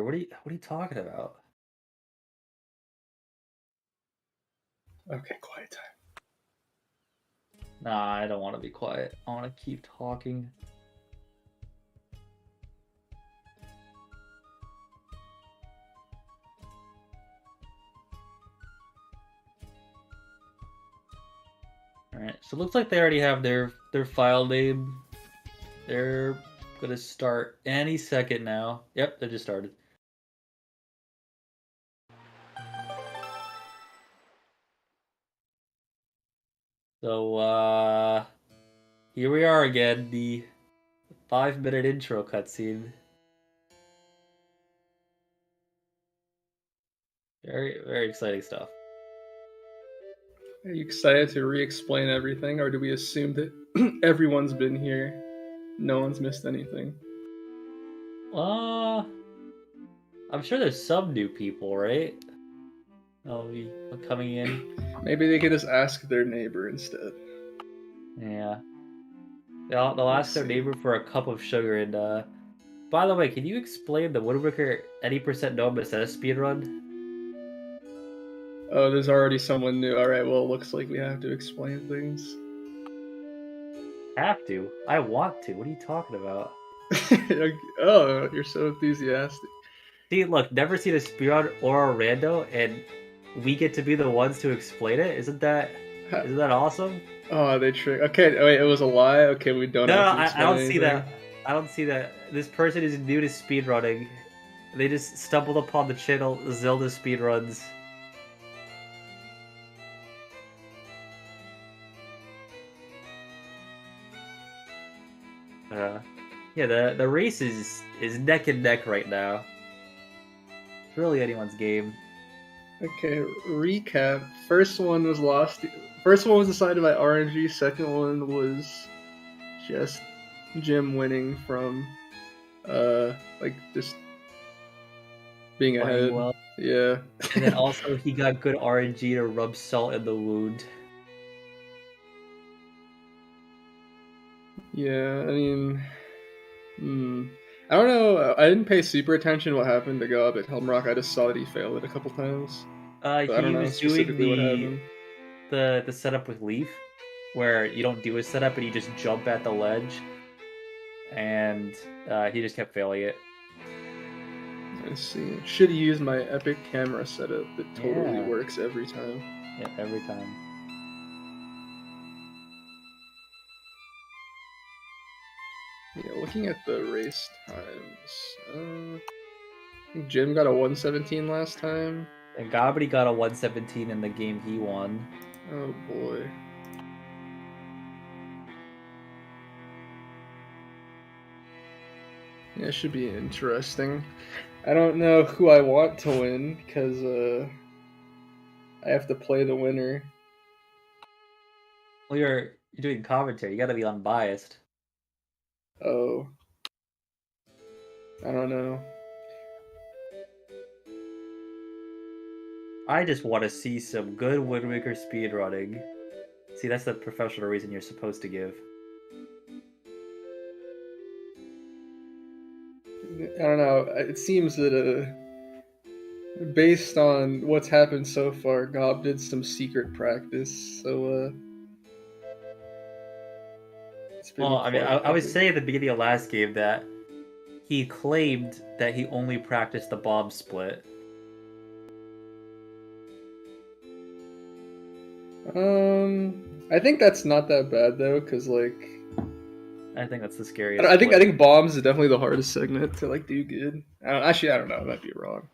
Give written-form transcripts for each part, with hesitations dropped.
What are you talking about? Okay, quiet time. Nah, I don't want to be quiet. I want to keep talking. Alright, so it looks like they already have their file name. They're gonna start any second now. Yep, they just started. So, here we are again, the 5-minute intro cutscene. Very, very exciting stuff. Are you excited to re-explain everything, or do we assume that everyone's been here? No one's missed anything. I'm sure there's some new people, right? Oh, coming in. Maybe they could just ask their neighbor instead. Yeah. They'll ask their neighbor for a cup of sugar and, by the way, can you explain the Woodworker 80% no MSS speedrun? Oh, there's already someone new. Alright, well, it looks like we have to explain things. Have to? I want to. What are you talking about? Oh, you're so enthusiastic. See, look, never seen a speedrun or a rando, and we get to be the ones to explain it? Isn't that awesome? Oh, they trick. Okay, wait, it was a lie? Okay, we don't have to explain I don't anything. see that. I don't see that. This person is new to speedrunning. They just stumbled upon the channel ZeldaSpeedRuns. Yeah, the race is neck and neck right now. It's really anyone's game. Okay, recap. First one was lost. First one was decided by RNG. Second one was just Jim winning from, like just being ahead. Well. Yeah. And then also he got good RNG to rub salt in the wound. Yeah, I mean, I don't know. I didn't pay super attention what happened to Gob at Helmrock. I just saw that he failed it a couple times. He was doing the setup with Leaf, where you don't do a setup and you just jump at the ledge, and he just kept failing it. Let's see. Should have used my epic camera setup that totally works every time. Yeah, every time. Yeah, looking at the race times, I think Jim got a 117 last time. And Gobbity got a 117 in the game he won. Oh boy. Yeah, it should be interesting. I don't know who I want to win because I have to play the winner. Well, you're doing commentary. You gotta be unbiased. Oh. I don't know. I just want to see some good Woodworker speedrunning. See, that's the professional reason you're supposed to give. I don't know. It seems that based on what's happened so far, Gob did some secret practice. So well, I mean, I was saying at the beginning of last game that he claimed that he only practiced the bomb split. I think that's not that bad though, because like, I think that's the scariest. I think bombs is definitely the hardest segment to like do good. Actually, I don't know. I might be wrong.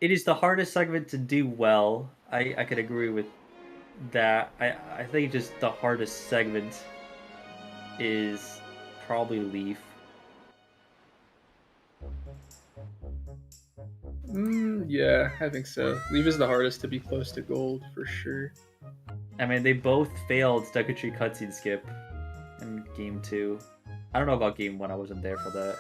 It is the hardest segment to do well. I could agree with that. I think just the hardest segment is probably Leaf. Yeah, I think so. Leaf is the hardest to be close to gold for sure. I mean, they both failed Deku cutscene skip in game 2. I don't know about game 1. I wasn't there for that.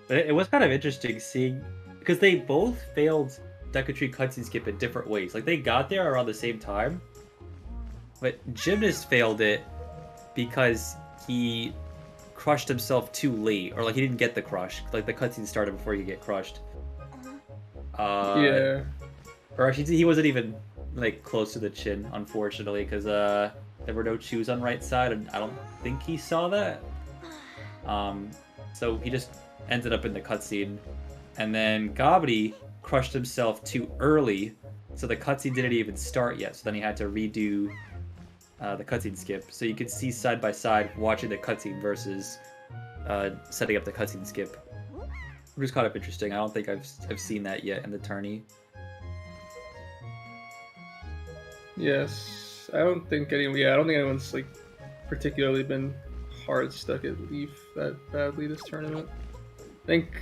But it was kind of interesting seeing, because they both failed Deku cutscene skip in different ways. Like, they got there around the same time, but Gymnast failed it because he crushed himself too late, or like he didn't get the crush. Like the cutscene started before you get crushed. Yeah. Or actually, he wasn't even like close to the chin, unfortunately, because there were no shoes on right side, and I don't think he saw that. So he just ended up in the cutscene, and then Gobbity crushed himself too early, so the cutscene didn't even start yet. So then he had to redo the cutscene skip. So you can see side by side watching the cutscene versus setting up the cutscene skip, which is kind of interesting. I don't think I've seen that yet in the tourney. Yes, I don't think anyone's like particularly been hard stuck at Leaf that badly this tournament. I think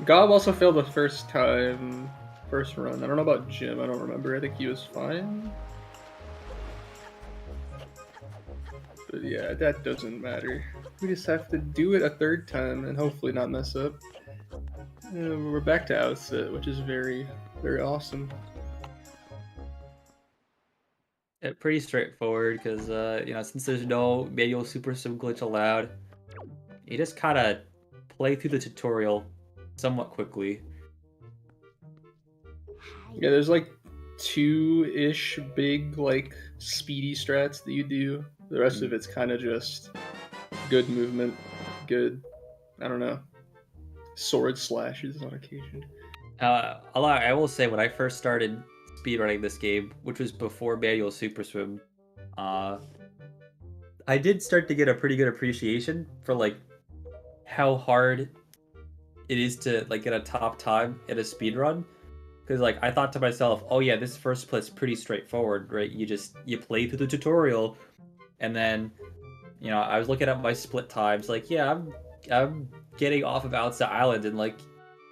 Gob also failed the first run. I don't know about Jim. I don't remember. I think he was fine. But yeah, that doesn't matter. We just have to do it a third time and hopefully not mess up. We're back to outset, which is very, very awesome. Yeah, pretty straightforward because since there's no manual super sim glitch allowed, you just kind of play through the tutorial somewhat quickly. Yeah, there's like 2-ish big like speedy strats that you do. The rest of it's kind of just good movement, good, I don't know, sword slashes on occasion. I will say when I first started speedrunning this game, which was before manual super swim, I did start to get a pretty good appreciation for like how hard it is to like get a top time in a speedrun. Because like I thought to myself, oh yeah, this first split's pretty straightforward, right? You play through the tutorial, and then I was looking at my split times, like yeah, I'm getting off of Outset Island in like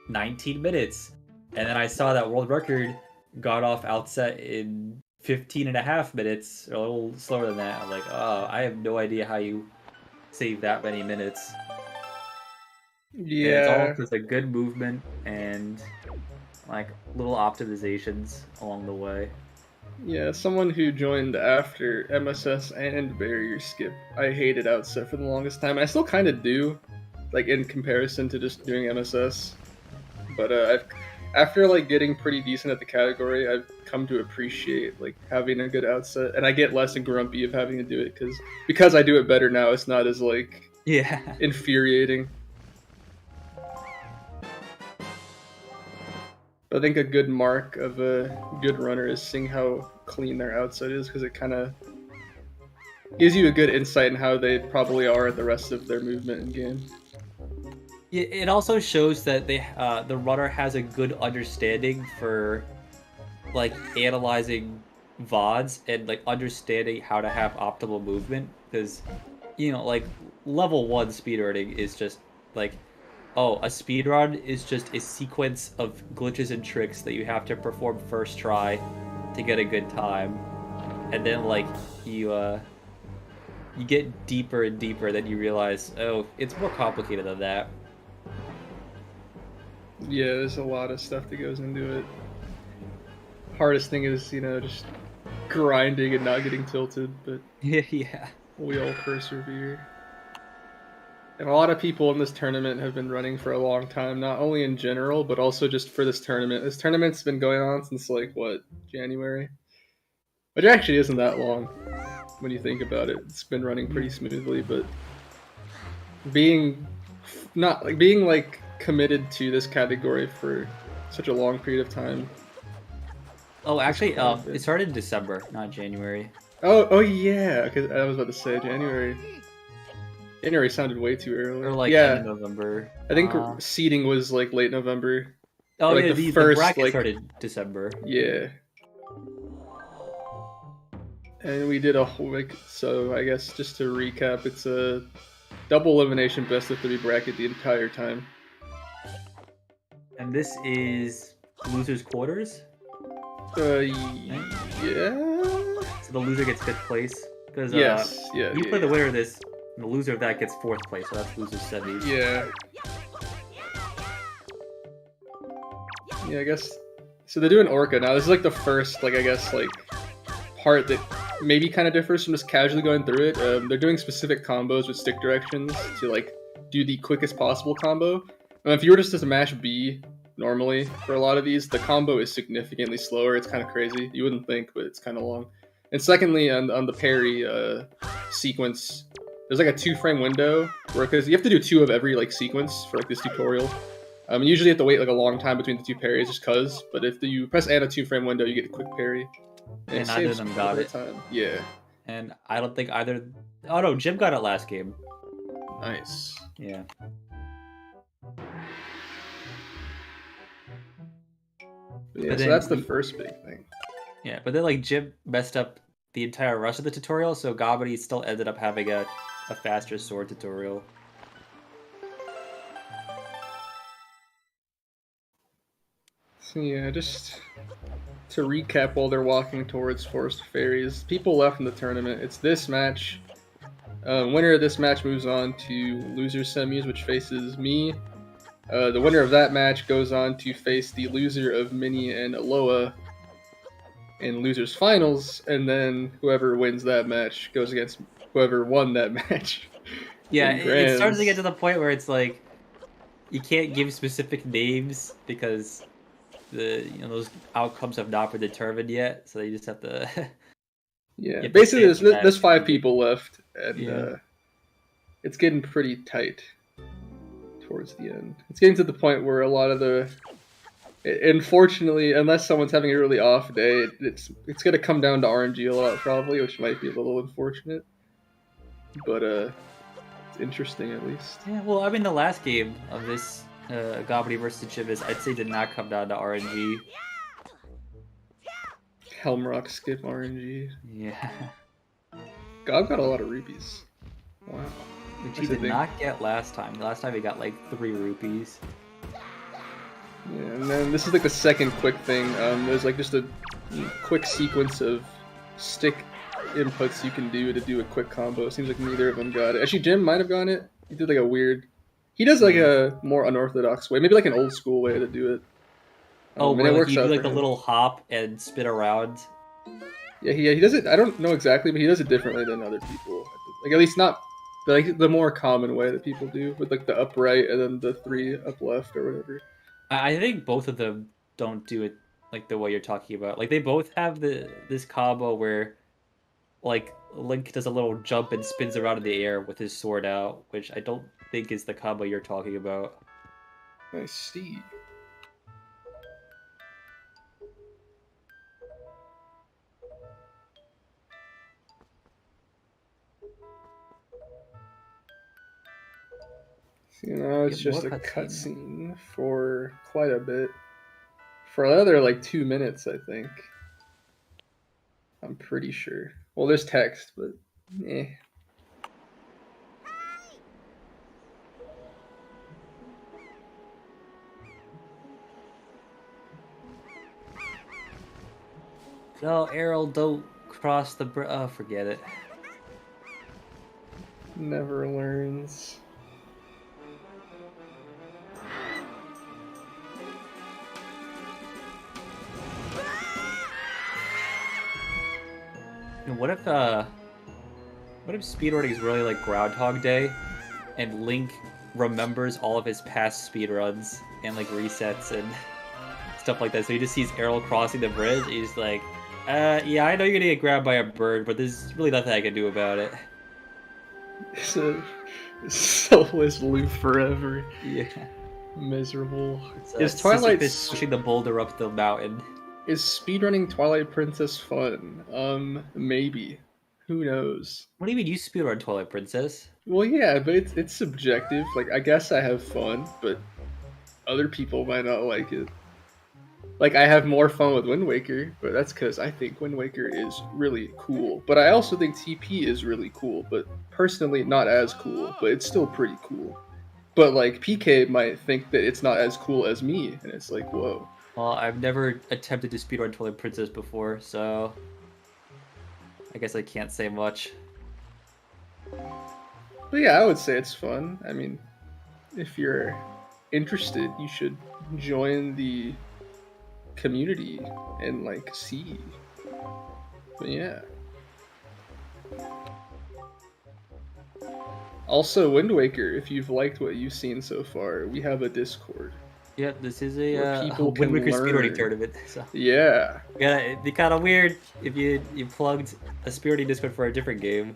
19 minutes, and then I saw that world record got off Outset in 15.5 minutes, or a little slower than that. I'm like, oh, I have no idea how you save that many minutes. Yeah, And it's all just a good movement and like little optimizations along the way. Yeah, someone who joined after MSS and barrier skip, I hated Outset for the longest time. I still kind of do, like in comparison to just doing MSS. But after like getting pretty decent at the category, I've come to appreciate like having a good outset, and I get less grumpy of having to do it because I do it better now. It's not as like infuriating. I think a good mark of a good runner is seeing how clean their outset is, because it kind of gives you a good insight in how they probably are at the rest of their movement in game. It also shows that the runner has a good understanding for like analyzing VODs and like understanding how to have optimal movement, because like level 1 speedrunning is just like, oh, a speedrun is just a sequence of glitches and tricks that you have to perform first try to get a good time. And then like you get deeper and deeper, then you realize, oh, it's more complicated than that. Yeah, there's a lot of stuff that goes into it. Hardest thing is, just grinding and not getting tilted, but yeah. We all persevere. And a lot of people in this tournament have been running for a long time, not only in general, but also just for this tournament. This tournament's been going on since, like, what, January? Which actually isn't that long when you think about it. It's been running pretty smoothly, but being committed to this category for such a long period of time. Oh, actually, it started in December, not January. Oh yeah, because I was about to say January. January sounded way too early. Or like end of November. I think seeding was like late November. Oh yeah, the bracket started December. Yeah. And we did a whole so I guess just to recap, it's a double elimination best of 3 bracket the entire time. And this is losers quarters? Yeah. So the loser gets 5th place. Because you play the winner of this, and the loser of that gets 4th place, so that's losers semis. Yeah. Yeah, I guess. So they're doing Orca now. This is like the first, part that maybe kind of differs from just casually going through it. They're doing specific combos with stick directions to like do the quickest possible combo. And if you were just to mash B normally for a lot of these, the combo is significantly slower. It's kind of crazy. You wouldn't think, but it's kind of long. And secondly, on the parry sequence, there's like a 2-frame window where, because you have to do 2 of every like sequence for like this tutorial. Usually you have to wait like a long time between the 2 parries just cause. But if you press and a 2-frame window, you get a quick parry. And neither of them got it. Time. Yeah. And I don't think either. Oh no, Jim got it last game. Nice. Yeah. Yeah, so that's the first big thing. Yeah, but then like Jim messed up the entire rest of the tutorial, so Gobbity still ended up having a faster sword tutorial. So yeah, just to recap while they're walking towards Forest of Fairies, people left in the tournament. It's this match. Winner of this match moves on to loser semis, which faces me. The winner of that match goes on to face the loser of Minnie and Aloha in losers finals, and then whoever wins that match goes against whoever won that match. Yeah, it starts to get to the point where it's like you can't give specific names because those outcomes have not been determined yet, so you just have to. Yeah, basically there's 5 people left, and it's getting pretty tight towards the end. It's getting to the point where a lot of the, unfortunately, unless someone's having a really off day, it's going to come down to RNG a lot probably, which might be a little unfortunate. But it's interesting at least. Yeah, well, I mean, the last game of this Gobbity versus Gymnast, I'd say did not come down to RNG. Helmrock skip RNG. Yeah. Gob got a lot of rupees. Wow. Which he did not get last time. Last time he got like 3 rupees. Yeah, and then this is like the second quick thing. There's like just a quick sequence of stick inputs you can do to do a quick combo. Seems like neither of them got it. Actually, Jim might have gotten it. He did like a weird. He does like a more unorthodox way, maybe like an old school way to do it. Where like you do like a little hop and spin around. Yeah, he does it. I don't know exactly, but he does it differently than other people. Like at least not like the more common way that people do, with like the up right and then the 3 up left or whatever. I think both of them don't do it like the way you're talking about. Like they both have this combo where like Link does a little jump and spins around in the air with his sword out, which I don't think is the combo you're talking about. I see. It's just a cutscene for quite a bit. For another like 2 minutes, I think. I'm pretty sure. Well, there's text, but eh. No, Errol, don't cross the bridge. Oh, forget it. Never learns. And what if speedrunning is really like Groundhog Day, and Link remembers all of his past speedruns and like resets and stuff like that. So he just sees Errol crossing the bridge. And he's like, yeah, I know you're gonna get grabbed by a bird, but there's really nothing I can do about it. It's a soulless loop forever. Yeah. Miserable. Is Twilight pushing the boulder up the mountain? Is speedrunning Twilight Princess fun? Maybe. Who knows? What do you mean you speedrun Twilight Princess? Well, yeah, but it's subjective. Like, I guess I have fun, but other people might not like it. Like, I have more fun with Wind Waker, but that's because I think Wind Waker is really cool. But I also think TP is really cool, but personally not as cool, but it's still pretty cool. But, like, PK might think that it's not as cool as me, and it's like, whoa. Well, I've never attempted to speedrun Twilight Princess before, so I guess I can't say much. But yeah, I would say it's fun. I mean, if you're interested, you should join the community and like see. But yeah. Also, Wind Waker, if you've liked what you've seen so far, we have a Discord Yeah, this is where a people Wind can Waker speedrunning learn. tournament. So Yeah. yeah, it'd be kind of weird if you plugged a speedrunning Discord for a different game,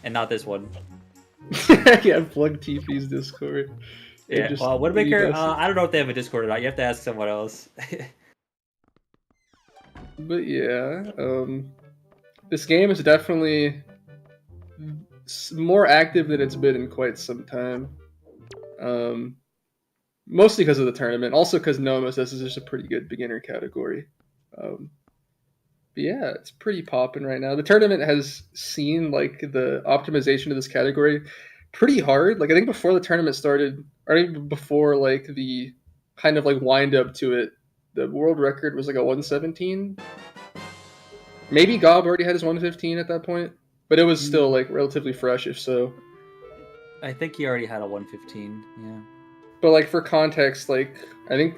and not this one. Yeah, plug TP's Discord. It Yeah, just well, Wind leave Waker, us. I don't know if they have a Discord or not. You have to ask someone else. But yeah, this game is definitely more active than it's been in quite some time. Um, Mostly because of the tournament, also because no MSS is just a pretty good beginner category. Um, but yeah, it's pretty popping right now. The tournament has seen like the optimization of this category pretty hard. Like I think before the tournament started, or even before like the kind of like wind up to it, the world record was like a 117. Maybe Gob already had his 115 at that point, but it was still like relatively fresh, if so. I think he already had a 115. Yeah. But like for context, like I think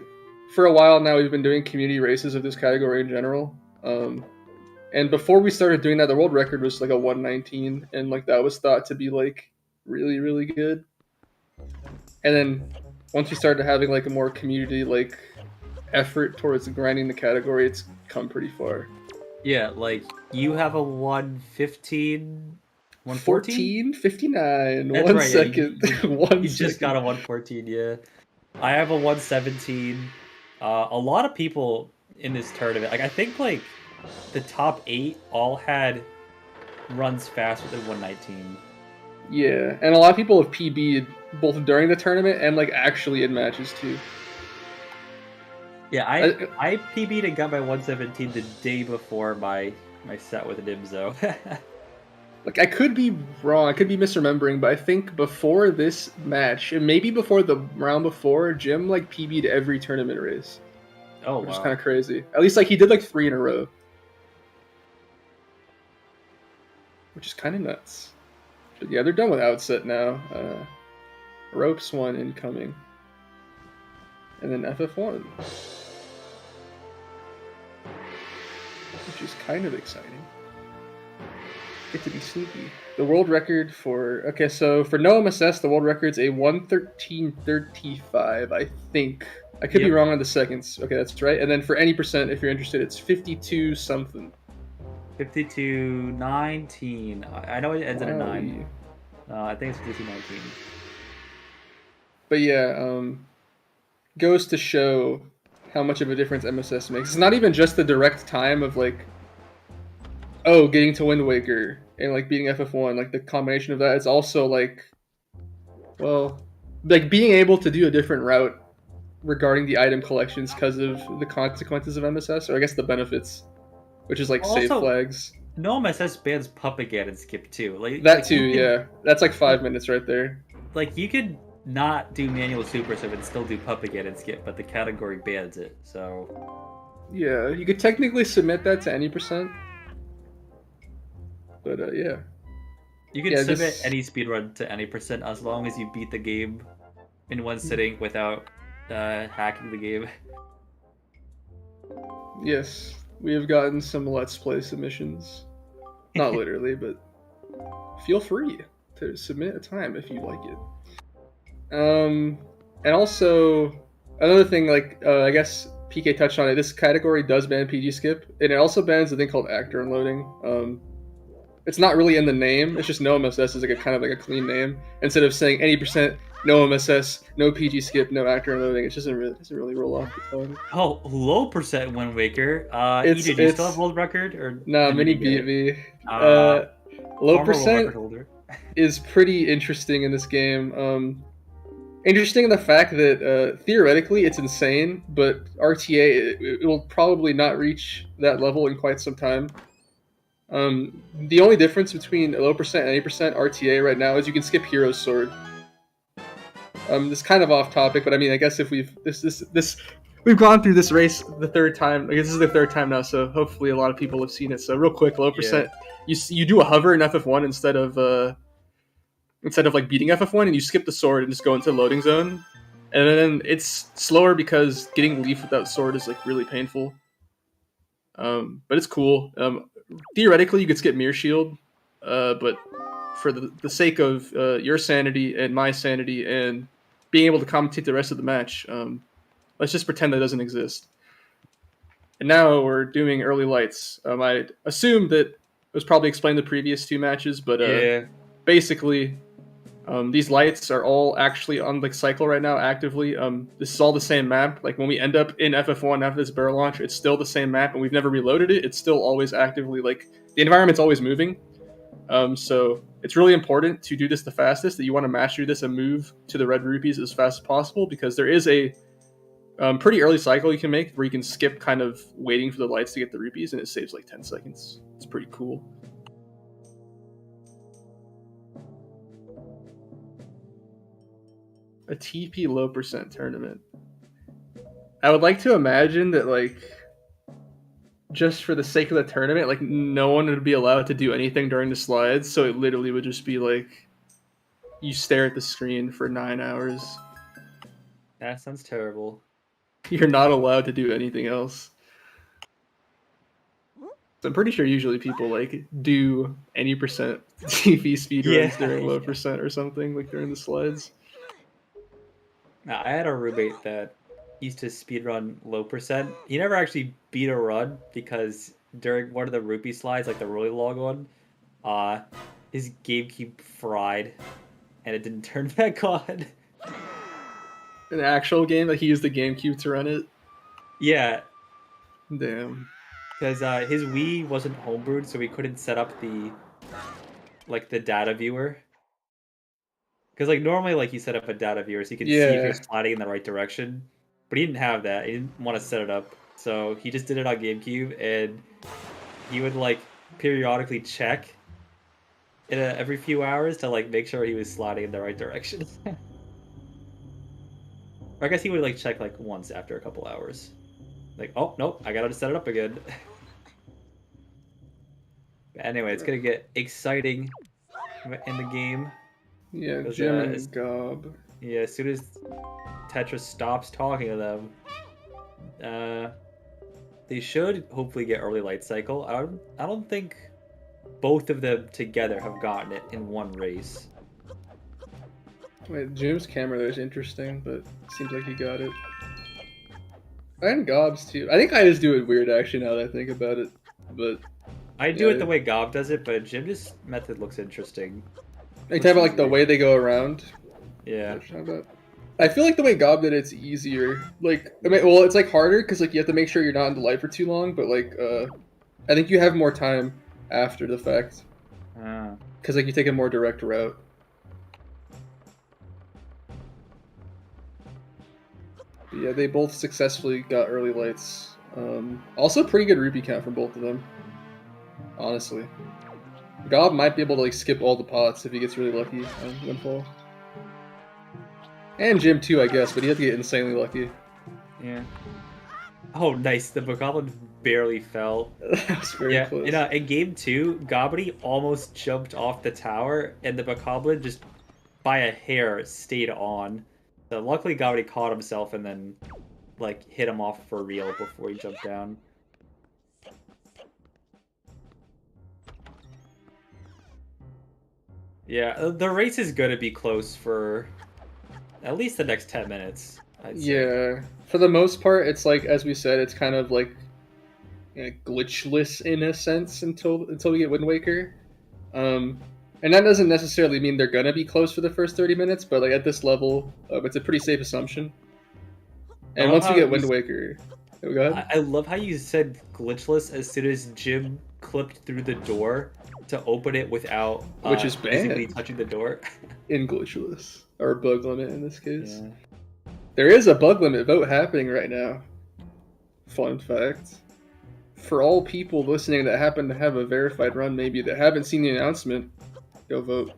for a while now we've been doing community races of this category in general. And before we started doing that, the world record was like a 119, and like that was thought to be like really really good. And then once we started having like a more community like effort towards grinding the category, it's come pretty far. Yeah, like you have a 115, 114? 14:59. That's One right. Yeah, second. you just got a 114. Yeah, I have a 117. A lot of people in this tournament, like I think like the top 8 all had runs faster than 119. Yeah, and a lot of people have PB'd both during the tournament and like actually in matches too. Yeah, I PB'd and got my 117 the day before my set with Nimzo. Like I could be wrong, I could be misremembering, but I think before this match, and maybe before the round before, Jim like PB'd every tournament race. Oh Which is wow. kind of crazy. At least like he did like 3 in a row. Which is kind of nuts. But yeah, they're done with outset now. Ropes 1 incoming. And then FF1. Which is kind of exciting. Get to be sneaky. The world record for... Okay, so for no MSS, the world record's a 113.35, I think. I could be wrong on the seconds. Okay, that's right. And then for any percent, if you're interested, it's 52 something. 52.19. I know it ends in a 9. I think it's 52.19. But yeah, goes to show how much of a difference MSS makes. It's not even just the direct time of like, oh, getting to Wind Waker and like beating FF1, like the combination of that. It's also like, well, like being able to do a different route regarding the item collections because of the consequences of MSS, or I guess the benefits, which is like save flags. No MSS bans Puppet and skip too. That too, yeah. That's like 5 minutes right there. Like you could not do manual super sub and still do Puppet and skip, but the category bans it. So yeah, you could technically submit that to any percent. But yeah. You can submit any speedrun to any percent as long as you beat the game in one sitting without hacking the game. Yes, we have gotten some Let's Play submissions. Not literally, but feel free to submit a time if you like it. And also, another thing, like, I guess PK touched on it, this category does ban PG skip, and it also bans a thing called actor unloading. It's not really in the name, it's just no MSS is like a kind of like a clean name. Instead of saying any percent, no MSS, no PG skip, no actor unloading, it just doesn't really roll off the tongue. Oh, low percent Wind Waker. EJ, do you still have world record? Or nah, Mini beat me. Low percent is pretty interesting in this game. Interesting in the fact that theoretically it's insane, but RTA it will probably not reach that level in quite some time. The only difference between low percent and 8% RTA right now is you can skip Hero's Sword. This is kind of off topic, but I mean, I guess if we've we've gone through this race the third time. I guess this is the third time now, so hopefully a lot of people have seen it. So real quick, low percent, you do a hover in FF1 instead of like beating FF1, and you skip the sword and just go into the loading zone. And then it's slower because getting Leaf without sword is like really painful. But it's cool. Theoretically, you could skip Mirror Shield, but for the sake of your sanity and my sanity and being able to commentate the rest of the match, let's just pretend that doesn't exist. And now we're doing early lights. I assume that it was probably explained the previous two matches, but Yeah. basically, these lights are all actually on the cycle right now actively. This is all the same map. Like when we end up in FF1 after this barrel launch, it's still the same map, and we've never reloaded it. It's still always actively, like, the environment's always moving. So it's really important to do this the fastest, that you want to master this and move to the red rupees as fast as possible, because there is a pretty early cycle you can make where you can skip kind of waiting for the lights to get the rupees, and it saves like 10 seconds. It's pretty cool. A TP low percent tournament. I would like to imagine that, like, just for the sake of the tournament, like, no one would be allowed to do anything during the slides, so it literally would just be like you stare at the screen for 9 hours. That sounds terrible. You're not allowed to do anything else. So I'm pretty sure usually people like do any percent TV speedruns during low percent or something, like during the slides. Now, I had a roommate that used to speedrun low percent. He never actually beat a run because during one of the rupee slides, like the really long one, his GameCube fried and it didn't turn back on. An actual game, like he used the GameCube to run it? Yeah. Damn. Because his Wii wasn't homebrewed, so we couldn't set up the data viewer. Because like normally, like you set up a data viewer so you can see if you're sliding in the right direction, but he didn't have that. He didn't want to set it up, so he just did it on GameCube, and he would like periodically check every few hours to like make sure he was sliding in the right direction. Or I guess he would like check like once after a couple hours. Like, oh nope, I gotta set it up again. Anyway, it's gonna get exciting in the game. Yeah, Jim and Gob. Yeah, as soon as Tetris stops talking to them, they should hopefully get early light cycle. I don't think both of them together have gotten it in one race. Wait, Jim's camera there is interesting, but it seems like he got it. And Gob's too. I think I just do it weird actually now that I think about it, but I do it the way Gob does it, but Jim's method looks interesting. Are you talking about like the way they go around? Yeah. I feel like the way Gob did it's easier. Like, I mean, well, it's like harder because like you have to make sure you're not in the light for too long. But like, I think you have more time after the fact. Because like you take a more direct route. But yeah, they both successfully got early lights. Also, pretty good rupee count from both of them. Honestly. Gob might be able to like skip all the pots if he gets really lucky on Windfall. And Jim too, I guess, but he has to get insanely lucky. Yeah. Oh, nice. The Bokoblin barely fell. That was very close. In game 2, Gobbity almost jumped off the tower, and the Bokoblin just by a hair stayed on. So luckily Gobbity caught himself and then like hit him off for real before he jumped down. Yeah, the race is going to be close for at least the next 10 minutes, I'd say. Yeah, for the most part, it's like, as we said, it's kind of like glitchless in a sense until we get Wind Waker. And that doesn't necessarily mean they're going to be close for the first 30 minutes, but like at this level, it's a pretty safe assumption. And once we get Wind Waker... Oh, go ahead. I love how you said glitchless as soon as Jim clipped through the door to open it without which is physically touching the door. In glitchless. Or bug limit in this case. Yeah. There is a bug limit vote happening right now. Fun fact. For all people listening that happen to have a verified run maybe that haven't seen the announcement, go vote.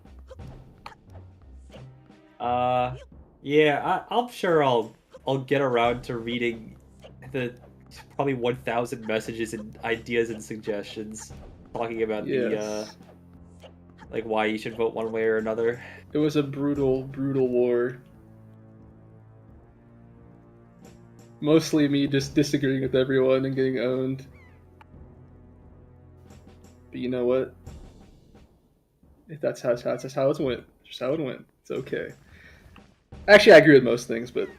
Yeah, I'm sure I'll get around to reading the probably 1,000 messages and ideas and suggestions talking about the like why you should vote one way or another. It was a brutal, brutal war. Mostly me just disagreeing with everyone and getting owned. But you know what? If that's how it went, just how it went. It's okay. Actually, I agree with most things, but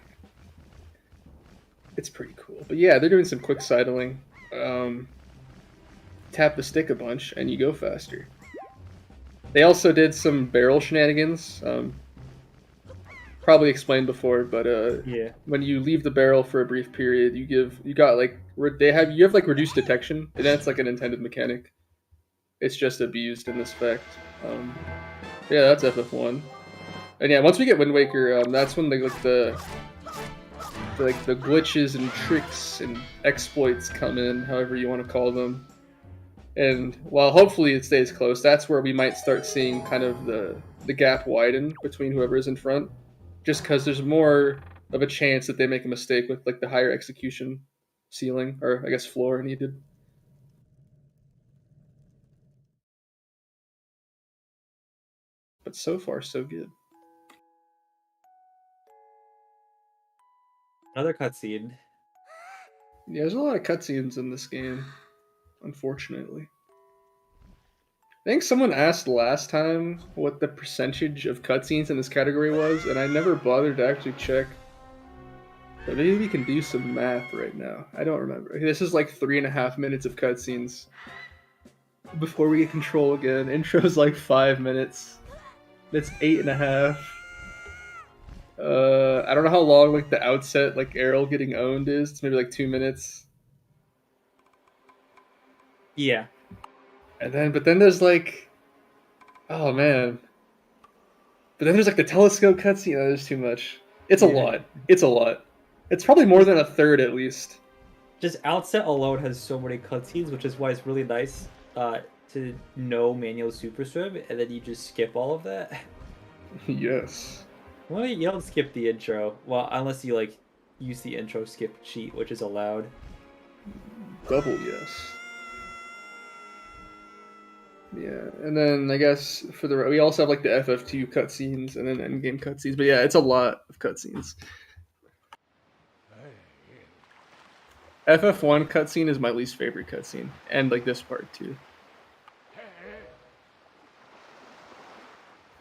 it's pretty cool. But yeah, they're doing some quick sidling. Tap the stick a bunch, and you go faster. They also did some barrel shenanigans. Probably explained before, but Yeah. when you leave the barrel for a brief period, you have like reduced detection, and that's like an intended mechanic. It's just abused in this fact. Yeah, that's FF1. And yeah, once we get Wind Waker, that's when the glitches and tricks and exploits come in, however you want to call them. And while hopefully it stays close, that's where we might start seeing kind of the gap widen between whoever's in front, just because there's more of a chance that they make a mistake with like the higher execution ceiling, or I guess floor needed. But so far, so good. Another cutscene. Yeah, there's a lot of cutscenes in this game, unfortunately. I think someone asked last time what the percentage of cutscenes in this category was, and I never bothered to actually check. But maybe we can do some math right now. I don't remember. This is like 3.5 minutes of cutscenes before we get control again. Intro's like 5 minutes. That's 8.5. I don't know how long like the outset like Errol getting owned is. It's maybe like 2 minutes. Yeah. But then there's like, oh man. But then there's like the telescope cutscene. Oh, there's too much. It's a lot. It's a lot. It's probably more than a third at least. Just Outset alone has so many cutscenes, which is why it's really nice to know manual super swim, and then you just skip all of that. Yes. Well, you don't skip the intro. Well, unless you like use the intro skip cheat, which is allowed. Double yes. Yeah, and then I guess we also have like the FF2 cutscenes and then endgame cutscenes. But yeah, it's a lot of cutscenes. FF1 cutscene is my least favorite cutscene, and like this part too.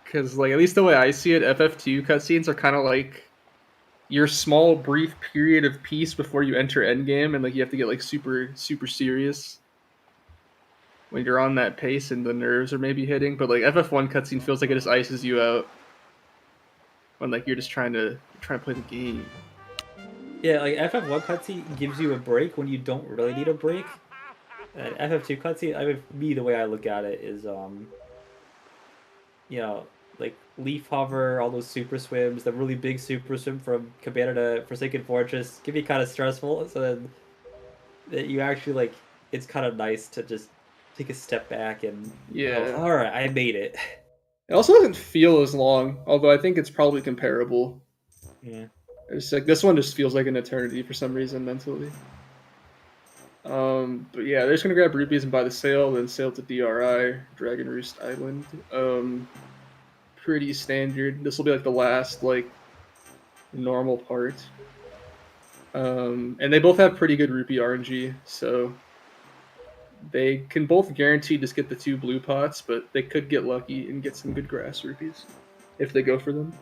Because like at least the way I see it, FF2 cutscenes are kind of like your small brief period of peace before you enter endgame, and like you have to get like super serious when you're on that pace and the nerves are maybe hitting. But like FF1 cutscene feels like it just ices you out when like you're just trying to play the game. Yeah, like FF1 cutscene gives you a break when you don't really need a break. And FF2 cutscene, I mean, me, the way I look at it is, you know, like Leaf Hover, all those super swims, the really big super swim from Cabana to Forsaken Fortress can be kind of stressful. So then that you actually like, it's kind of nice to just take a step back and, Yeah. all right, I made it. It also doesn't feel as long, although I think it's probably comparable. Yeah. It's like this one just feels like an eternity for some reason mentally. But yeah, they're just gonna grab rupees and buy the sail, then sail to DRI, Dragon Roost Island. Pretty standard. This will be like the last like normal part. And they both have pretty good rupee RNG, so they can both guarantee just get the 2 blue pots, but they could get lucky and get some good grass rupees if they go for them.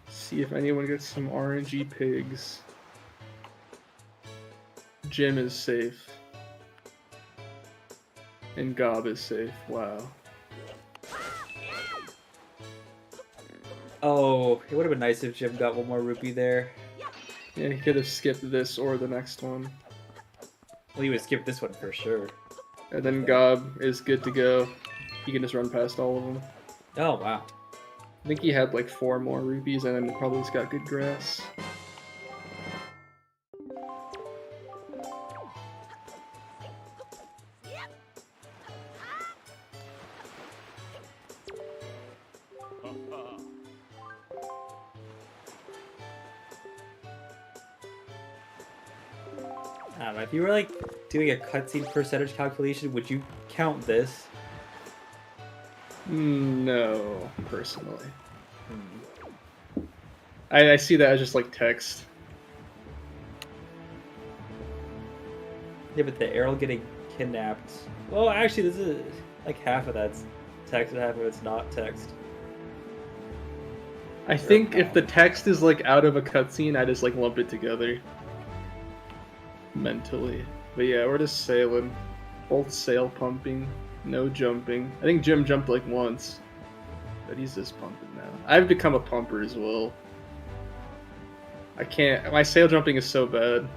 See if anyone gets some RNG pigs. Jim is safe. And Gob is safe. Wow. Oh, it would have been nice if Jim got one more rupee there. Yeah, he could have skipped this or the next one. Well, he would skip this one for sure. And then Gob is good to go. He can just run past all of them. Oh, wow. I think he had like 4 more rupees and then probably just got good grass. I don't know, if you were like doing a cutscene percentage calculation, would you count this? No, personally. Hmm. I see that as just like text. Yeah, but the arrow getting kidnapped. Well, actually, this is like half of that's text and half of it's not text. I think if the text is like out of a cutscene, I just like lump it together mentally. But yeah, we're just sailing, both sail pumping, no jumping. I think Jim jumped like once, but he's just pumping now. I've become a pumper as well. I can't. My sail jumping is so bad.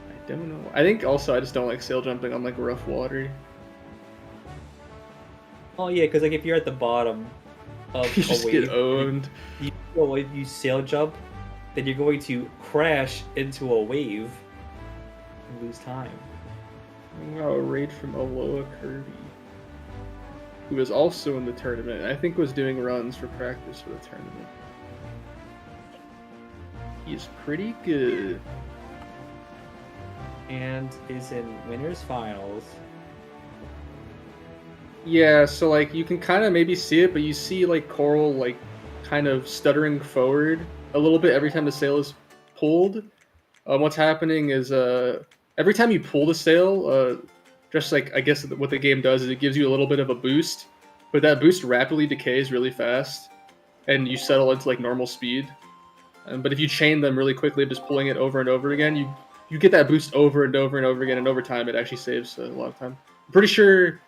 I don't know. I think also I just don't like sail jumping on like rough water. Oh yeah, because like if you're at the bottom of You a just wave, get owned. you sail jump, then you're going to crash into a wave and lose time. Oh, a raid from Aloha Kirby, who was also in the tournament. I think was doing runs for practice for the tournament. He's pretty good. And is in winners finals. Yeah, so like you can kind of maybe see it, but you see like Coral like kind of stuttering forward a little bit every time the sail is pulled. What's happening is every time you pull the sail, just like I guess what the game does is it gives you a little bit of a boost, but that boost rapidly decays really fast, and you settle into like normal speed. But if you chain them really quickly, just pulling it over and over again, you get that boost over and over and over again, and over time it actually saves a lot of time. I'm pretty sure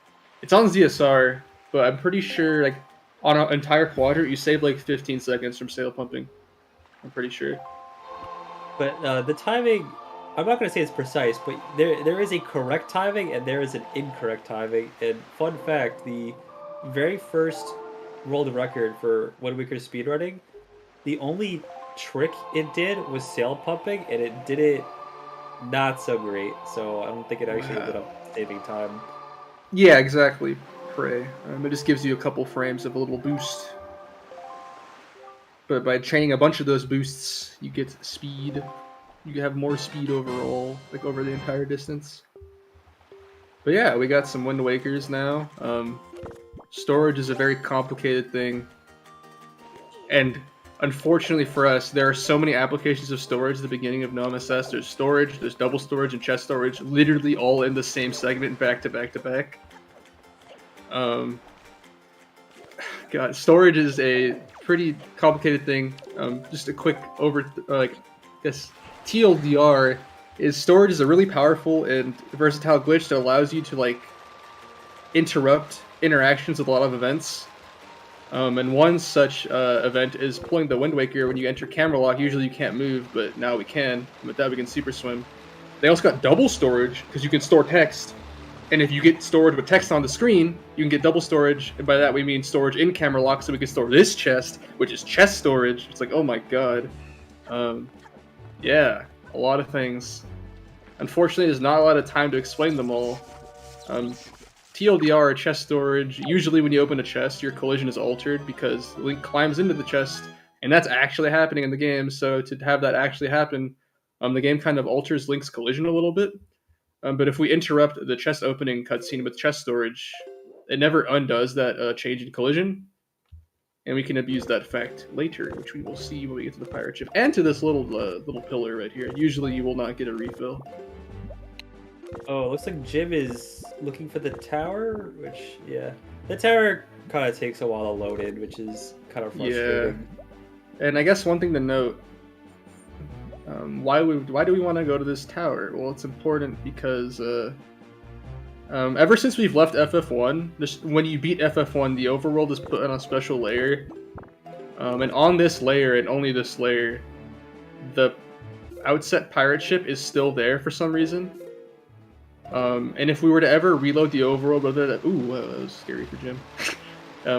it's on ZSR, but I'm pretty sure like on an entire quadrant you save like 15 seconds from sail pumping. I'm pretty sure. But the timing, I'm not going to say it's precise, but there is a correct timing and there is an incorrect timing. And fun fact, the very first world record for Wind Waker speedrunning, the only trick it did was sail pumping, and it did it not so great. So I don't think it actually ended up saving time. Yeah, exactly. Prey. It just gives you a couple frames of a little boost. But by chaining a bunch of those boosts, you get speed. You have more speed overall, like over the entire distance. But yeah, we got some Wind Wakers now. Storage is a very complicated thing. And unfortunately for us, there are so many applications of storage at the beginning of no MSS. There's storage, there's double storage, and chest storage, literally all in the same segment, back to back to back. God, storage is a pretty complicated thing. Just a quick this TLDR is storage is a really powerful and versatile glitch that allows you to like interrupt interactions with a lot of events. And one such event is pulling the Wind Waker when you enter camera lock. Usually you can't move, but now we can. With that we can super swim. They also got double storage because you can store text. And if you get storage with text on the screen, you can get double storage. And by that we mean storage in camera lock, so we can store this chest, which is chest storage. It's like, oh my god. Yeah, a lot of things. Unfortunately, there's not a lot of time to explain them all. TLDR, chest storage, usually when you open a chest, your collision is altered because Link climbs into the chest, and that's actually happening in the game, so to have that actually happen, the game kind of alters Link's collision a little bit. But if we interrupt the chest opening cutscene with chest storage, it never undoes that change in collision, and we can abuse that fact later, which we will see when we get to the pirate ship, and to this little pillar right here. Usually you will not get a refill. Oh, it looks like Jim is looking for the tower, which, yeah. The tower kind of takes a while to load in, which is kind of frustrating. Yeah. And I guess one thing to note, why do we want to go to this tower? Well, it's important because ever since we've left FF1, when you beat FF1, the overworld is put on a special layer. And on this layer, and only this layer, the outset pirate ship is still there for some reason. And if we were to ever reload the overworld, whether that... Ooh, that was scary for Jim.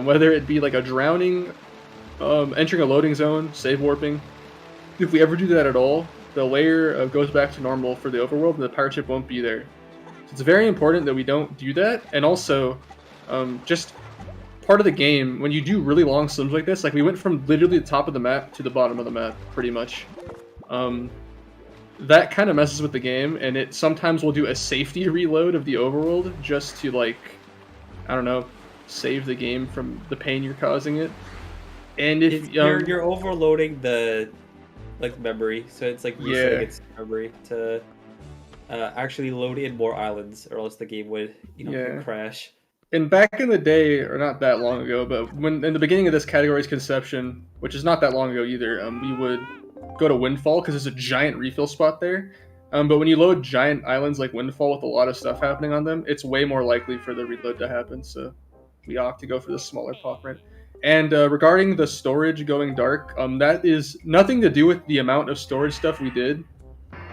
Whether it be like a drowning, entering a loading zone, save warping, if we ever do that at all, the layer goes back to normal for the overworld, and the pirate ship won't be there. So it's very important that we don't do that, and also, just part of the game, when you do really long swims like this, like we went from literally the top of the map to the bottom of the map, pretty much. that kind of messes with the game, and it sometimes will do a safety reload of the overworld just to, like, I don't know, save the game from the pain you're causing it. And if you're overloading the like memory, so it's like resetting its memory to actually load in more islands, or else the game would would crash. And back in the day, or not that long ago, but when in the beginning of this category's conception, which is not that long ago either, we would go to Windfall because there's a giant refill spot there. But when you load giant islands like Windfall with a lot of stuff happening on them, it's way more likely for the reload to happen. So we opt to go for the smaller pop rent. And regarding the storage going dark, that is nothing to do with the amount of storage stuff we did.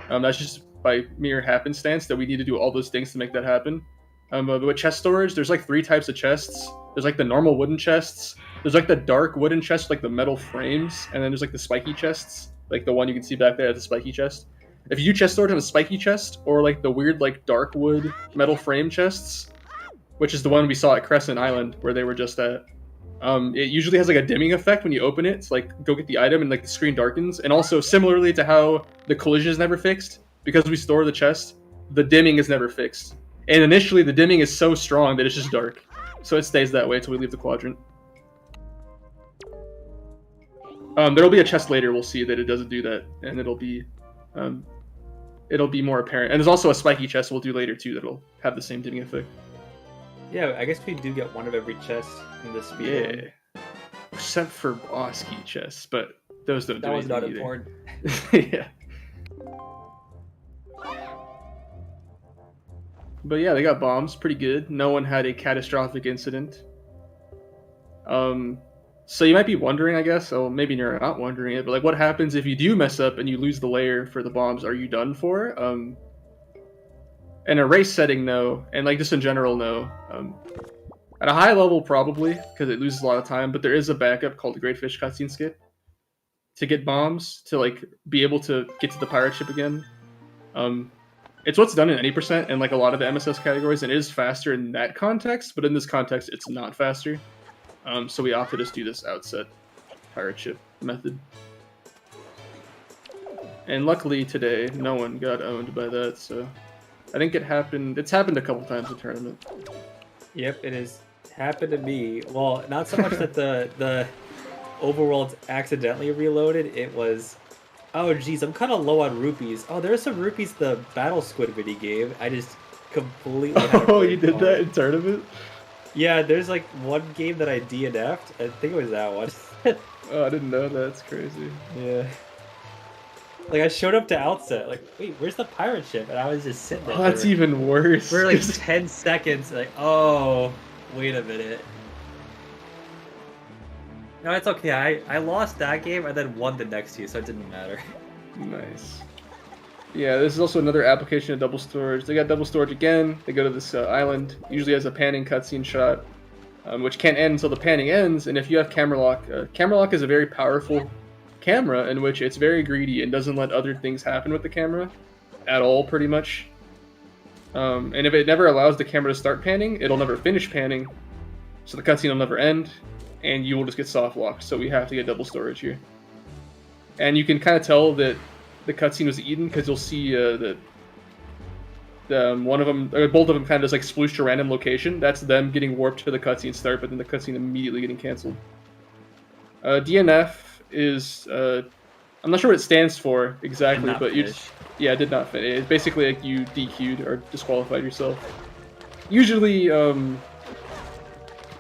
That's just by mere happenstance that we need to do all those things to make that happen. But with chest storage, there's like 3 types of chests. There's like the normal wooden chests. There's like the dark wooden chests, like the metal frames, and then there's like the spiky chests, like the one you can see back there as a spiky chest. If you do chest storage on a spiky chest, or like the weird like dark wood metal frame chests, which is the one we saw at Crescent Island where they were just at, it usually has like a dimming effect when you open it. It's like go get the item and like the screen darkens. And also similarly to how the collision is never fixed, because we store the chest, the dimming is never fixed. And initially the dimming is so strong that it's just dark. So it stays that way until we leave the quadrant. There'll be a chest later, we'll see that it doesn't do that, and it'll be more apparent. And there's also a spiky chest we'll do later too that'll have the same dimming effect. Yeah, I guess we do get one of every chest in this speedrun. Yeah. Except for boss key chests, but those don't do anything That was not either. important. Yeah. But yeah, they got bombs, pretty good. No one had a catastrophic incident. So you might be wondering, I guess, or maybe you're not wondering it, but like what happens if you do mess up and you lose the layer for the bombs? Are you done for? In a race setting, no, and like just in general, no. At a high level, probably, because it loses a lot of time, but there is a backup called the Great Fish Cutscene Skip to get bombs, to like be able to get to the pirate ship again. It's what's done in any percent and like a lot of the MSS categories, and it is faster in that context, but in this context, it's not faster. So we opted to just do this outset pirate ship method. And luckily today, no one got owned by that, so I think it happened. It's happened a couple times in tournament. Yep, it has happened to me. Well, not so much that the overworld's accidentally reloaded. It was, oh geez, I'm kind of low on rupees. Oh, there's some rupees. The Battle Squid mini game. I just completely. Oh, you did that in tournament? Yeah, there's like one game that I DNF'd. I think it was that one. Oh, I didn't know that. That's crazy. Yeah. Like, I showed up to outset, like, wait, where's the pirate ship? And I was just sitting there. Oh, that's even worse. For like 10 seconds, like, oh, wait a minute. No, it's okay. I lost that game and then won the next two, so it didn't matter. Nice. Yeah, this is also another application of double storage. They got double storage again. They go to this island, usually has a panning cutscene shot, which can't end until the panning ends. And if you have camera lock is a very powerful camera in which it's very greedy and doesn't let other things happen with the camera at all, pretty much. And if it never allows the camera to start panning, it'll never finish panning, so the cutscene will never end, and you will just get soft locked. So we have to get double storage here. And you can kind of tell that the cutscene was eaten because you'll see that one of them, or both of them, kind of just like splooshed to a random location. That's them getting warped to the cutscene start, but then the cutscene immediately getting canceled. DNF is I'm not sure what it stands for exactly, but you just, yeah, did not finish. It's basically like you DQ'd or disqualified yourself. Usually,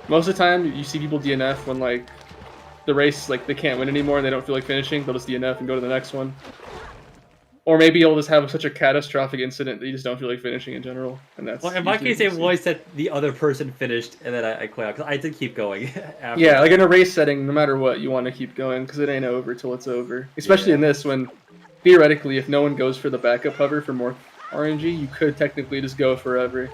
most of the time you see people DNF when like the race, like they can't win anymore and they don't feel like finishing. They'll just DNF and go to the next one. Or maybe you'll just have such a catastrophic incident that you just don't feel like finishing in general, and that's. Well, in my case, it was that the other person finished, and then I quit. Cause I did keep going. After yeah, like in a race setting, no matter what, you want to keep going because it ain't over till it's over. Especially in this, when theoretically, if no one goes for the backup hover for more RNG, you could technically just go forever.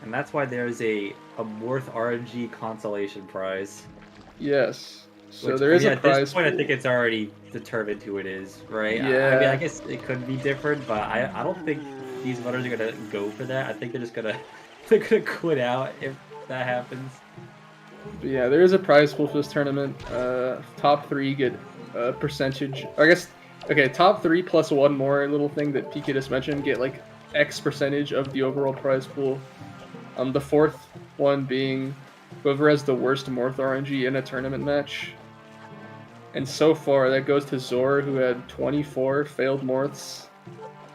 And that's why there's a worth RNG consolation prize. Yes. So there is a prize. At this point, I think it's already determined who it is, right? Yeah. I mean, I guess it could be different, but I don't think these runners are gonna go for that. I think they're just gonna quit out if that happens. But yeah, there is a prize pool for this tournament. Top 3 get percentage. I guess okay, top 3 plus one more little thing that PK just mentioned get like X percentage of the overall prize pool. The fourth one being whoever has the worst Morph RNG in a tournament match. And so far, that goes to Zor, who had 24 failed Morphs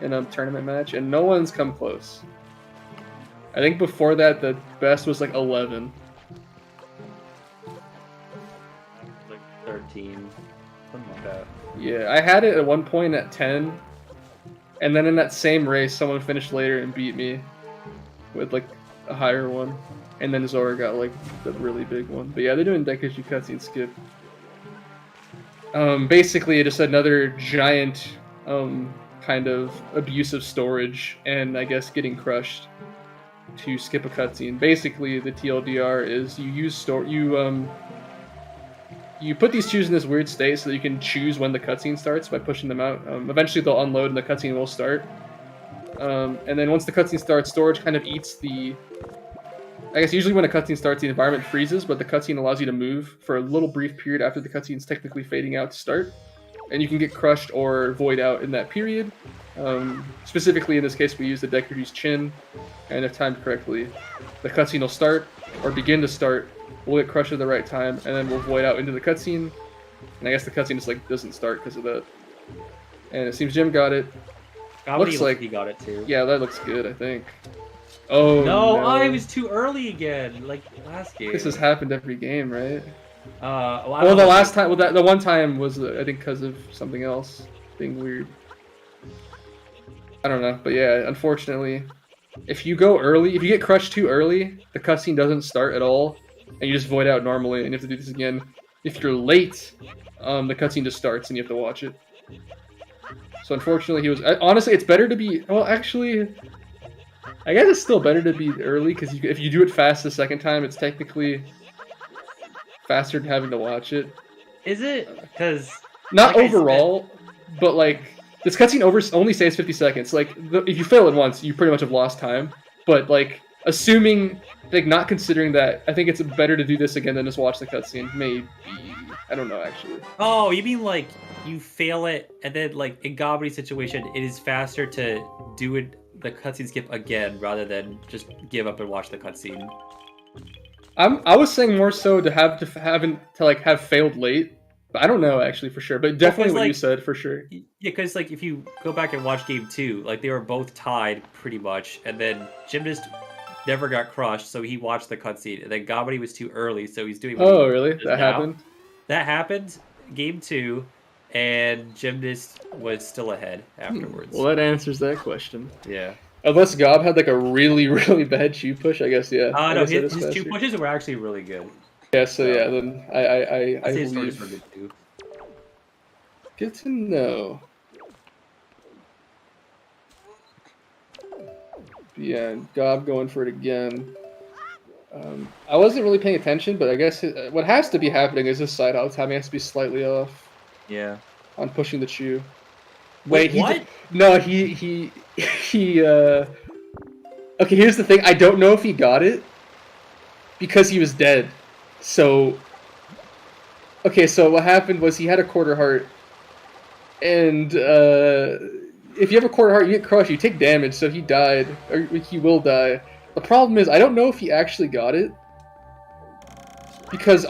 in a tournament match, and no one's come close. I think before that, the best was like 11. Like 13. Something like that. Yeah, I had it at one point at 10, and then in that same race, someone finished later and beat me with like a higher one. And then Zora got like the really big one. But yeah, they're doing Denkashi cutscene skip. Basically, just another giant kind of abuse of storage, and I guess getting crushed to skip a cutscene. Basically, the TLDR is you use you put these chews in this weird state so that you can choose when the cutscene starts by pushing them out. Eventually, they'll unload and the cutscene will start. And then once the cutscene starts, storage kind of eats the. I guess usually when a cutscene starts, the environment freezes, but the cutscene allows you to move for a little brief period after the cutscene's technically fading out to start. And you can get crushed or void out in that period. Specifically, in this case, we use the Dekuryu's chin, and if timed correctly, the cutscene will start, or begin to start, we'll get crushed at the right time, and then we'll void out into the cutscene. And I guess the cutscene just like doesn't start because of that. And it seems Jim got it. Looks like he got it too. Yeah, that looks good, I think. Oh no! I was too early again, like last game. This has happened every game, right? Well, the last time, the one time was I think because of something else being weird. I don't know, but yeah, unfortunately, if you go early, if you get crushed too early, the cutscene doesn't start at all, and you just void out normally, and you have to do this again. If you're late, the cutscene just starts, and you have to watch it. So unfortunately, he was. Honestly, it's better to be. Well, actually. I guess it's still better to be early, because if you do it fast the second time, it's technically faster than having to watch it. Is it? Because... Not like overall, but like, this cutscene only stays 50 seconds. Like, if you fail it once, you pretty much have lost time. But like, assuming, like not considering that, I think it's better to do this again than just watch the cutscene. Maybe. I don't know, actually. Oh, you mean like, you fail it, and then like, in Gobbity's situation, it is faster to do it the cutscene skip again rather than just give up and watch the cutscene. I was saying more so to have failed late, but I don't know actually for sure. But definitely what you said for sure. Yeah, because like if you go back and watch game 2, like they were both tied pretty much, and then Gymnast never got crushed, so he watched the cutscene, and then Gobbity was too early, so he's doing. Oh really? That happened. That happened. Game 2. And Gymnast was still ahead afterwards. Well, that answers that question. Yeah. Unless Gob had like a really, really bad chew push, I guess, yeah. No, his 2 pushes were actually really good. Yeah, so yeah, then I say his stories were good too. Good to know. Yeah, Gob going for it again. I wasn't really paying attention, but I guess what has to be happening is this side out timing has to be slightly off. Yeah. On pushing the chew. Wait, what? No, he okay, here's the thing. I don't know if he got it because he was dead. So okay, so what happened was he had a quarter heart, and if you have a quarter heart, you get crushed, you take damage, so he died, or he will die. The problem is I don't know if he actually got it. Because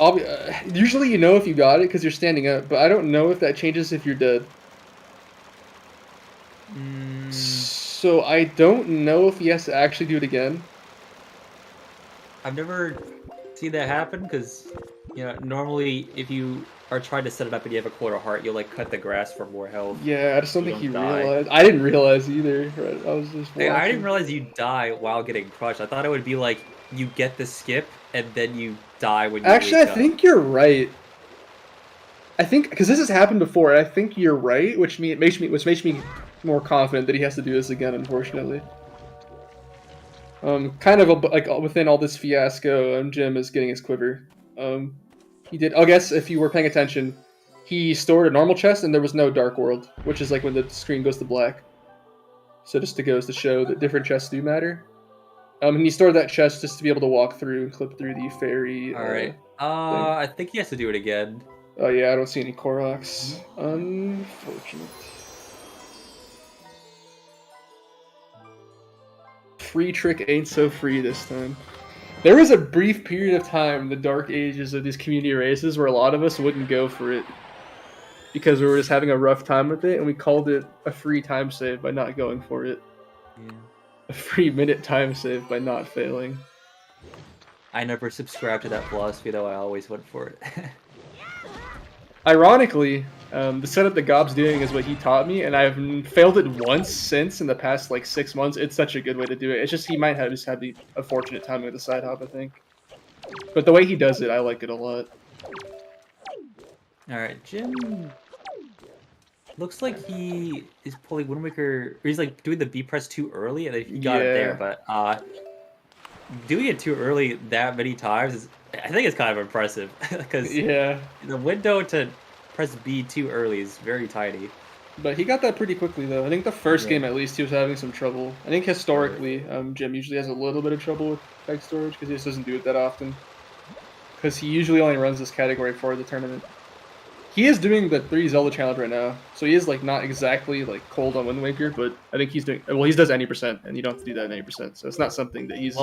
usually you know if you got it because you're standing up, but I don't know if that changes if you're dead. So I don't know if he has to actually do it again. I've never seen that happen because, you know, normally if you are trying to set it up and you have a quarter heart, you'll like cut the grass for more health. Yeah, I just don't think he realized. I didn't realize either. Right? I was just. I didn't realize you die while getting crushed. I thought it would be like you get the skip and then you die when you actually wake up. I think you're right. I think because this has happened before, I think you're right, which makes me more confident that he has to do this again. Unfortunately, kind of like within all this fiasco, Jim is getting his quiver. He did. I guess if you were paying attention, he stored a normal chest and there was no dark world, which is like when the screen goes to black. So just goes to show that different chests do matter. And he stored that chest just to be able to walk through and clip through the fairy. Alright. I think he has to do it again. Oh yeah, I don't see any Koroks. Unfortunate. Free trick ain't so free this time. There was a brief period of time in the dark ages of these community races where a lot of us wouldn't go for it because we were just having a rough time with it, and we called it a free time save by not going for it. Yeah. A free minute time save by not failing. I never subscribed to that philosophy, though. I always went for it. Ironically, the setup that Gob's doing is what he taught me, and I've failed it once since in the past like 6 months. It's such a good way to do it. It's just he might have just had the unfortunate timing with the side hop, I think. But the way he does it, I like it a lot. Alright, Jim looks like he is pulling Wind Waker, or he's like doing the B press too early, and he got it there, but doing it too early that many times is, I think it's kind of impressive, because yeah, the window to press B too early is very tiny. But he got that pretty quickly, though. I think the first game, at least, he was having some trouble. I think historically, Jim usually has a little bit of trouble with peg storage, because he just doesn't do it that often. Because he usually only runs this category for the tournament. He is doing the 3 Zelda challenge right now, so he is like not exactly like cold on Wind Waker, but I think he's doing well. He does 90%, and you don't have to do that 90%, so it's not something that he's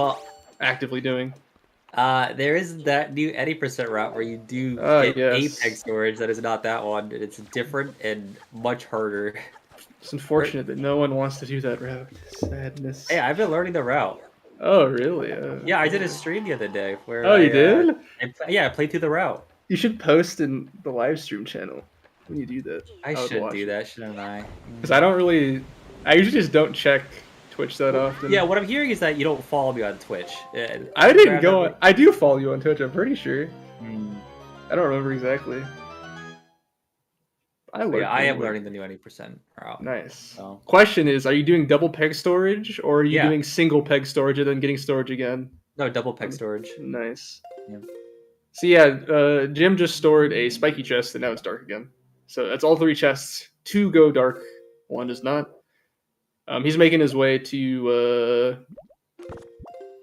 actively doing. There is that new 80% route where you do get a peg storage that is not that one, and it's different and much harder. It's unfortunate that no one wants to do that route. Sadness. Hey, I've been learning the route. Oh, really? Yeah, I did a stream the other day where. Oh, you did? I played through the route. You should post in the live stream channel when you do that. I should do that, shouldn't I? Because I usually just don't check Twitch that often. Yeah, what I'm hearing is that you don't follow me on Twitch. I didn't go on. I do follow you on Twitch, I'm pretty sure. I don't remember exactly. I am learning the new 90% route. Nice. So. Question is, are you doing double peg storage, or are you doing single peg storage and then getting storage again? No, double peg storage. Nice. Yeah. So yeah, Jim just stored a spiky chest, and now it's dark again. So that's all 3 chests. 2 go dark, 1 does not. He's making his way to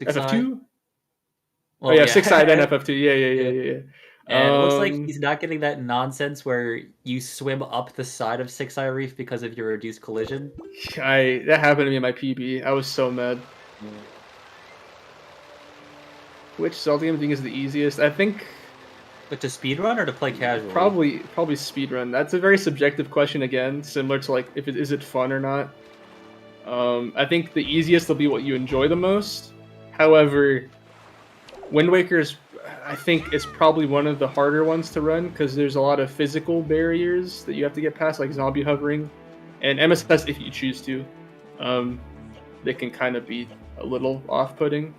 FF2? Well, oh yeah, 6-side and FF2. Yeah. And it looks like he's not getting that nonsense where you swim up the side of 6-Eye Reef because of your reduced collision. That happened to me in my PB. I was so mad. Yeah. Which Zelda game do you think is the easiest? I think. But to speedrun or to play casually? Probably speedrun. That's a very subjective question again, similar to like is it fun or not. I think the easiest will be what you enjoy the most. However, Wind Waker's I think is probably one of the harder ones to run because there's a lot of physical barriers that you have to get past, like zombie hovering, and MSS if you choose to. They can kind of be a little off-putting.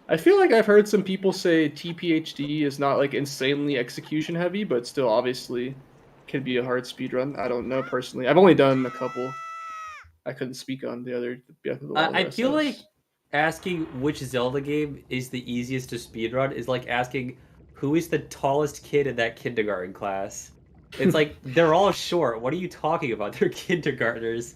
I feel like I've heard some people say TPHD is not like insanely execution heavy, but still obviously can be a hard speedrun. I don't know personally. I've only done a couple. I couldn't speak on the other. I feel like asking which Zelda game is the easiest to speedrun is like asking who is the tallest kid in that kindergarten class. It's like they're all short. What are you talking about? They're kindergartners.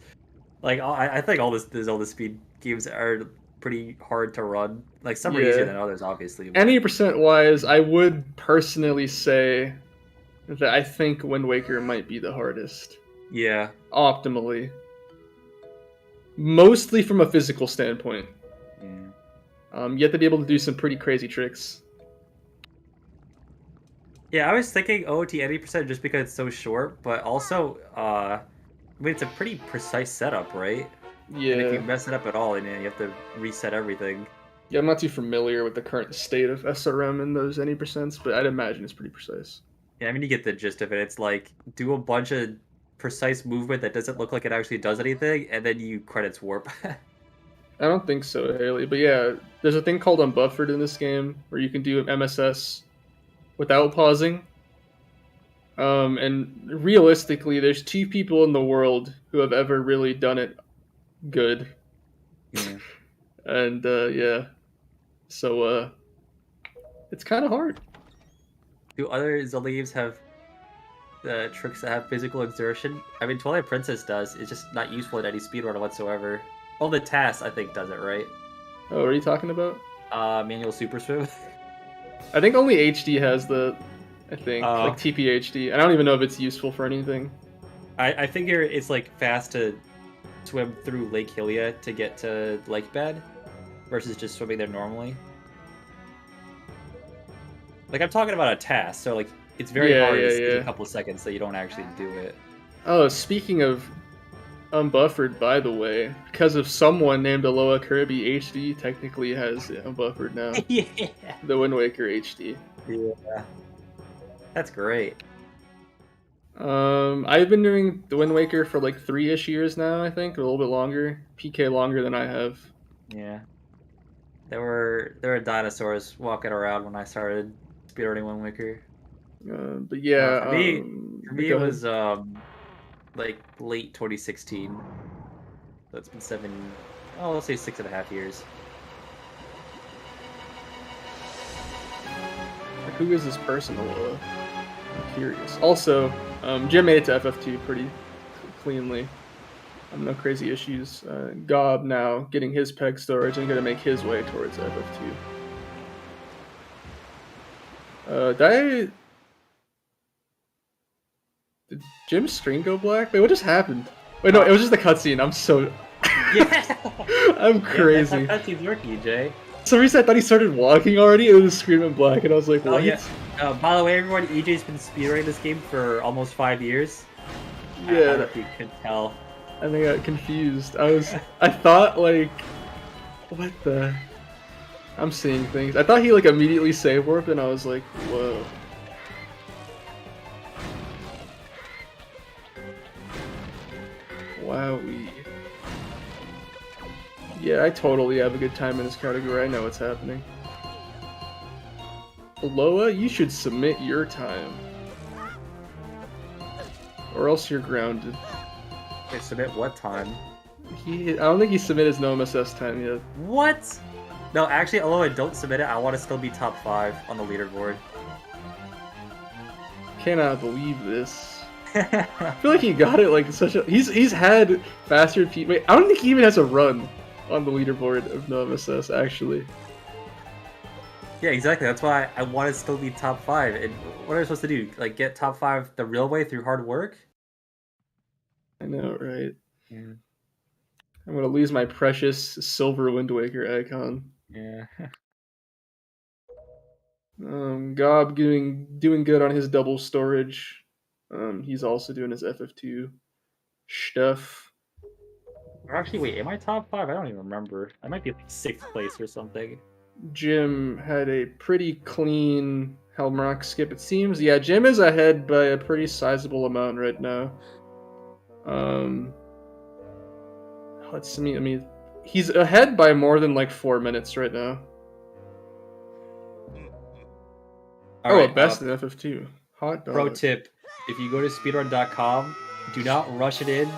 Like I think all the Zelda speed games are pretty hard to run. Like some are easier than others, obviously. But... 90% wise, I would personally say that I think Wind Waker might be the hardest. Yeah. Optimally. Mostly from a physical standpoint. Yeah. You have to be able to do some pretty crazy tricks. Yeah, I was thinking OOT 80% just because it's so short, but also, I mean, it's a pretty precise setup, right? Yeah. And if you mess it up at all, then you have to reset everything. Yeah, I'm not too familiar with the current state of SRM in those 80%, but I'd imagine it's pretty precise. Yeah, I mean, you get the gist of it. It's like, do a bunch of precise movement that doesn't look like it actually does anything, and then you credits warp. I don't think so, Haley. But yeah, there's a thing called unbuffered in this game, where you can do MSS without pausing. And realistically, there's 2 people in the world who have ever really done it good. Yeah. And yeah, so it's kind of hard. Do other Zelda games have the tricks that have physical exertion? I mean, Twilight Princess does. It's just not useful in any speedrun whatsoever. Well, the TAS I think does it, right? Oh, what are you talking about? Manual Super Swim. I think only HD has the, I think, like Oh. TPHD. I don't even know if it's useful for anything. I figure it's like fast to swim through Lake Hylia to get to Lake Bed versus just swimming there normally. Like, I'm talking about a task, so like it's very Yeah, hard yeah, to save yeah. a couple of seconds so you don't actually do it. Oh, speaking of unbuffered, by the way, because of someone named Aloha Kirby, HD technically has unbuffered now. Yeah. The Wind Waker HD. Yeah. That's great. I've been doing the Wind Waker for like 3-ish years now, I think, a little bit longer. PK longer than I have. Yeah. There were dinosaurs walking around when I started speedrunning Wind Waker. But yeah, For me go it ahead. was like late 2016. So it's been let's say 6.5 years. Like, who is this person, Aloha? I'm curious. Also, Jim made it to FF2 pretty cleanly. No crazy issues. Gob now getting his peg storage and gonna make his way towards FF2. Did Jim's screen go black? Wait, what just happened? Wait, no, it was just the cutscene. I'm so... Yeah! I'm crazy. Yeah, that's how cutscenes work, EJ. For some reason I thought he started walking already and the screen went black and I was like, what? Oh, yeah. By the way, everyone, EJ's been speedrunning this game for almost 5 years. Yeah. I don't know if you can tell. I think I got confused. I thought, like... What the... I'm seeing things. I thought he, like, immediately save warped and I was like, whoa. Wowee. Yeah, I totally have a good time in this category. I know what's happening. Aloha, you should submit your time. Or else you're grounded. Okay, submit what time? I don't think he submitted his no MSS time yet. What? No, actually, although I don't submit it, I want to still be top 5 on the leaderboard. Cannot believe this. I feel like he got it like such a... He's had faster... Wait, I don't think he even has a run on the leaderboard of no MSS, actually. Yeah, exactly. That's why I want to still be top 5. And what are we supposed to do? Like, get top 5 the real way through hard work? I know, right? Yeah. I'm gonna lose my precious silver Wind Waker icon. Yeah. Gob doing good on his double storage. He's also doing his FF2 stuff. Or actually, wait, am I top 5? I don't even remember. I might be like 6th place or something. Jim had a pretty clean Helmrock skip, it seems. Yeah, Jim is ahead by a pretty sizable amount right now. Let's see. I mean, he's ahead by more than like 4 minutes right now. Right, best in FF2. Hot dog. Pro tip: if you go to speedrun.com, do not rush it in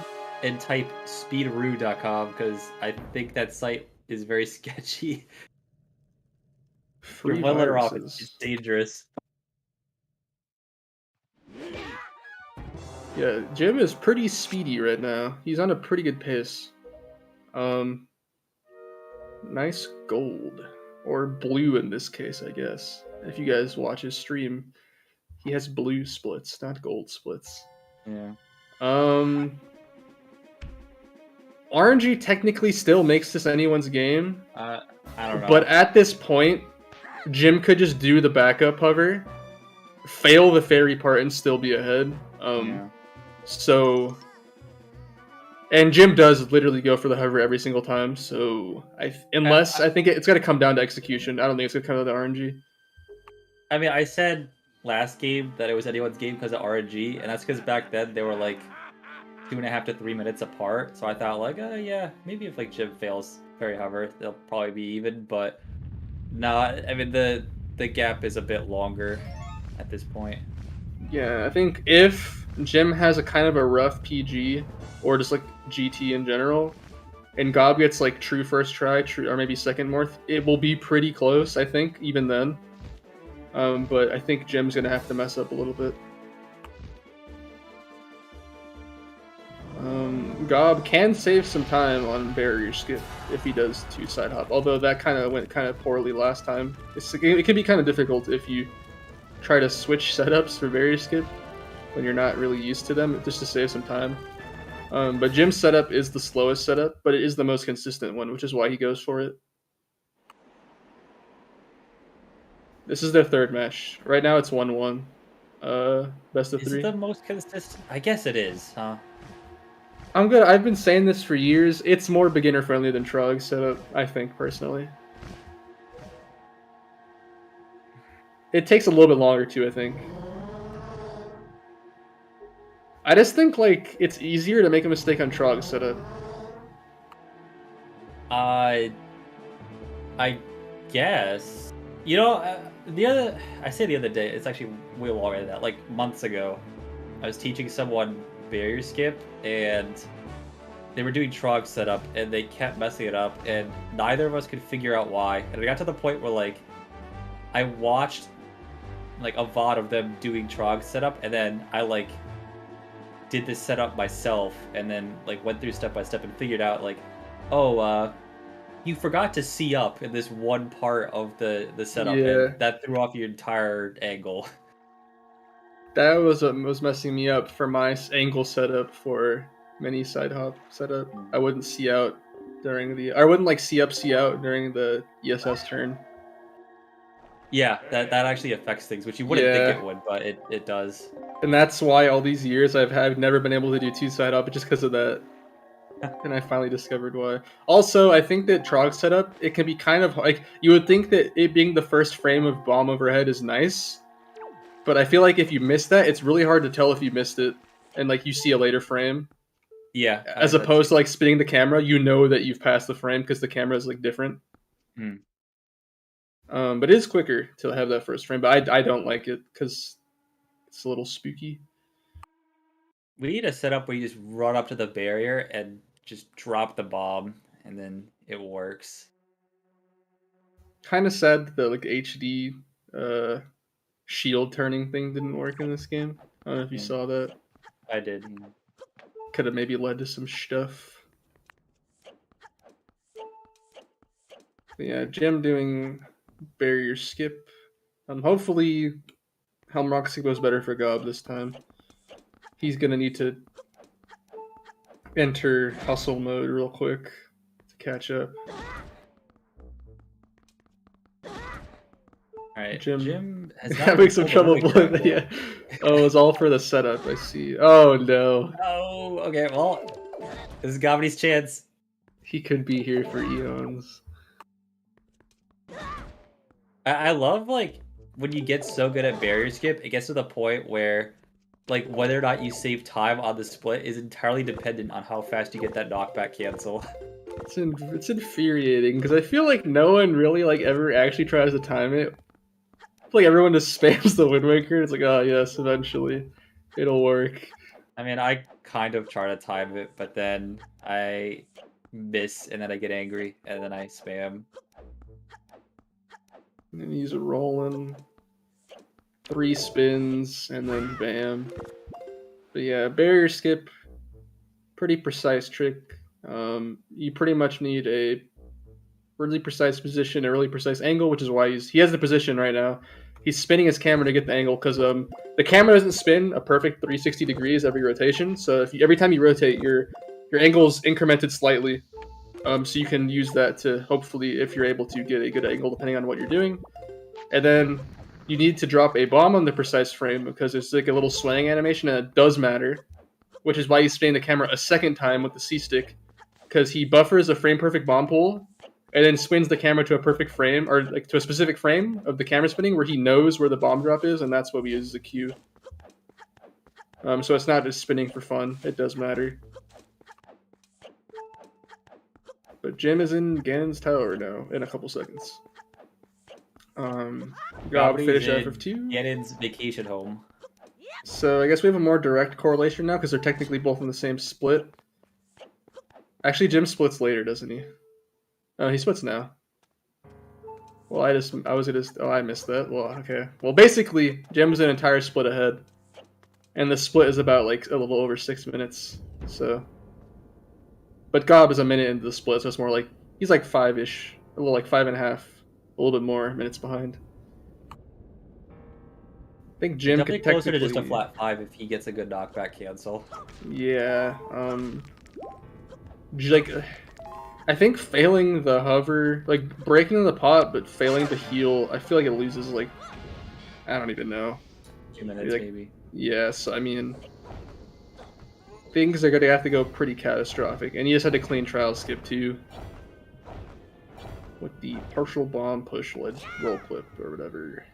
and type speedru.com because I think that site is very sketchy. Free You're one letter off. viruses. It's dangerous. Yeah, Jim is pretty speedy right now. He's on a pretty good pace. Nice gold. Or blue in this case, I guess. If you guys watch his stream, he has blue splits, not gold splits. Yeah. RNG technically still makes this anyone's game. I don't know. But at this point, Jim could just do the backup hover, fail the fairy part, and still be ahead. Yeah. So, and Jim does literally go for the hover every single time. So, I think it's got to come down to execution. I don't think it's gonna come down to RNG. I mean, I said last game that it was anyone's game because of RNG, and that's because back then they were like 2.5 to 3 minutes apart. So I thought like, yeah, maybe if like Jim fails fairy hover, they'll probably be even. But no, I mean the gap is a bit longer at this point. Yeah, I think if Jim has a kind of a rough PG or just like GT in general, and Gob gets like true first try, or maybe second more, it will be pretty close. I think even then. But I think Jim's gonna have to mess up a little bit. Gob can save some time on barrier skip if he does 2 side hop, although that kind of went kind of poorly last time. It can be kind of difficult if you try to switch setups for barrier skip when you're not really used to them, just to save some time. But Jim's setup is the slowest setup, but it is the most consistent one, which is why he goes for it. This is their third match. Right now it's 1-1. Best of 3. Is it the most consistent? I guess it is, huh? I'm good. I've been saying this for years. It's more beginner friendly than Trog's setup, I think, personally. It takes a little bit longer too, I think. I just think like it's easier to make a mistake on Trog's setup. I guess. You know, I say the other day, it's actually way longer than that. Like months ago, I was teaching someone barrier skip, and they were doing Trog setup, and they kept messing it up, and neither of us could figure out why. And we got to the point where like I watched like a VOD of them doing Trog setup, and then I like did this setup myself, and then like went through step by step and figured out like, oh, you forgot to see up in this one part of the setup, and that threw off your entire angle. That was what was messing me up for my angle setup for mini side hop setup. I wouldn't see out during the... I wouldn't like see up, see out during the ESS turn. Yeah, that actually affects things, which you wouldn't think it would, but it does. And that's why all these years I've never been able to do 2 side hop, just because of that. And I finally discovered why. Also, I think that Trog setup, it can be kind of like... You would think that it being the first frame of bomb overhead is nice, but I feel like if you miss that, it's really hard to tell if you missed it, and like you see a later frame. Yeah. As opposed to like spinning the camera, you know that you've passed the frame because the camera is like different. But it is quicker to have that first frame. But I don't like it because it's a little spooky. We need a setup where you just run up to the barrier and just drop the bomb, and then it works. Kind of sad that the like HD shield turning thing didn't work in this game. I don't know if you saw that. I did. Could have maybe led to some stuff. But yeah, Jim doing barrier skip. Hopefully Helm Roxy goes better for Gob this time. He's gonna need to enter hustle mode real quick to catch up. Alright, Jim has having some trouble blowing that. Yeah. Oh, it's all for the setup, I see. Oh no. Oh, okay, well, this is Gobbity's chance. He could be here for eons. I love, like, when you get so good at barrier skip, it gets to the point where, like, whether or not you save time on the split is entirely dependent on how fast you get that knockback cancel. It's infuriating, because I feel like no one really, like, ever actually tries to time it. Like, everyone just spams the Wind Waker, it's like, oh, yes, eventually it'll work. I mean, I kind of try to time it, but then I miss, and then I get angry, and then I spam. And then he's rolling 3 spins, and then bam. But yeah, barrier skip, pretty precise trick. You pretty much need a really precise position, a really precise angle, which is why he has the position right now. He's spinning his camera to get the angle, because the camera doesn't spin a perfect 360 degrees every rotation. So every time you rotate, your angle's incremented slightly. So you can use that to hopefully, if you're able to, get a good angle depending on what you're doing. And then you need to drop a bomb on the precise frame, because it's like a little swaying animation, and it does matter, which is why he's spinning the camera a second time with the C-stick, because he buffers a frame-perfect bomb pool, and then spins the camera to a perfect frame, or like to a specific frame of the camera spinning where he knows where the bomb drop is, and that's what we use as a cue. So it's not just spinning for fun, it does matter. But Jim is in Ganon's tower now, in a couple seconds. Gob finish FF2. Ganon's vacation home. So I guess we have a more direct correlation now, because they're technically both in the same split. Actually, Jim splits later, doesn't he? Oh, he splits now. Well, I missed that. Well, okay. Well, basically, Jim's an entire split ahead. And the split is about, like, a little over 6 minutes. So, But Gob is a minute into the split, so it's more like he's like 5-ish, a little like 5.5, a little bit more minutes behind. I think He's Jim definitely could closer to just a technically, flat 5 if he gets a good knockback cancel. yeah. Like, I think failing the hover, like breaking the pot, but failing to heal, I feel like it loses like, I don't even know. 2 minutes, Like, maybe. yes, I mean, things are gonna have to go pretty catastrophic, and he just had to clean trial skip too, with the partial bomb push led roll clip or whatever.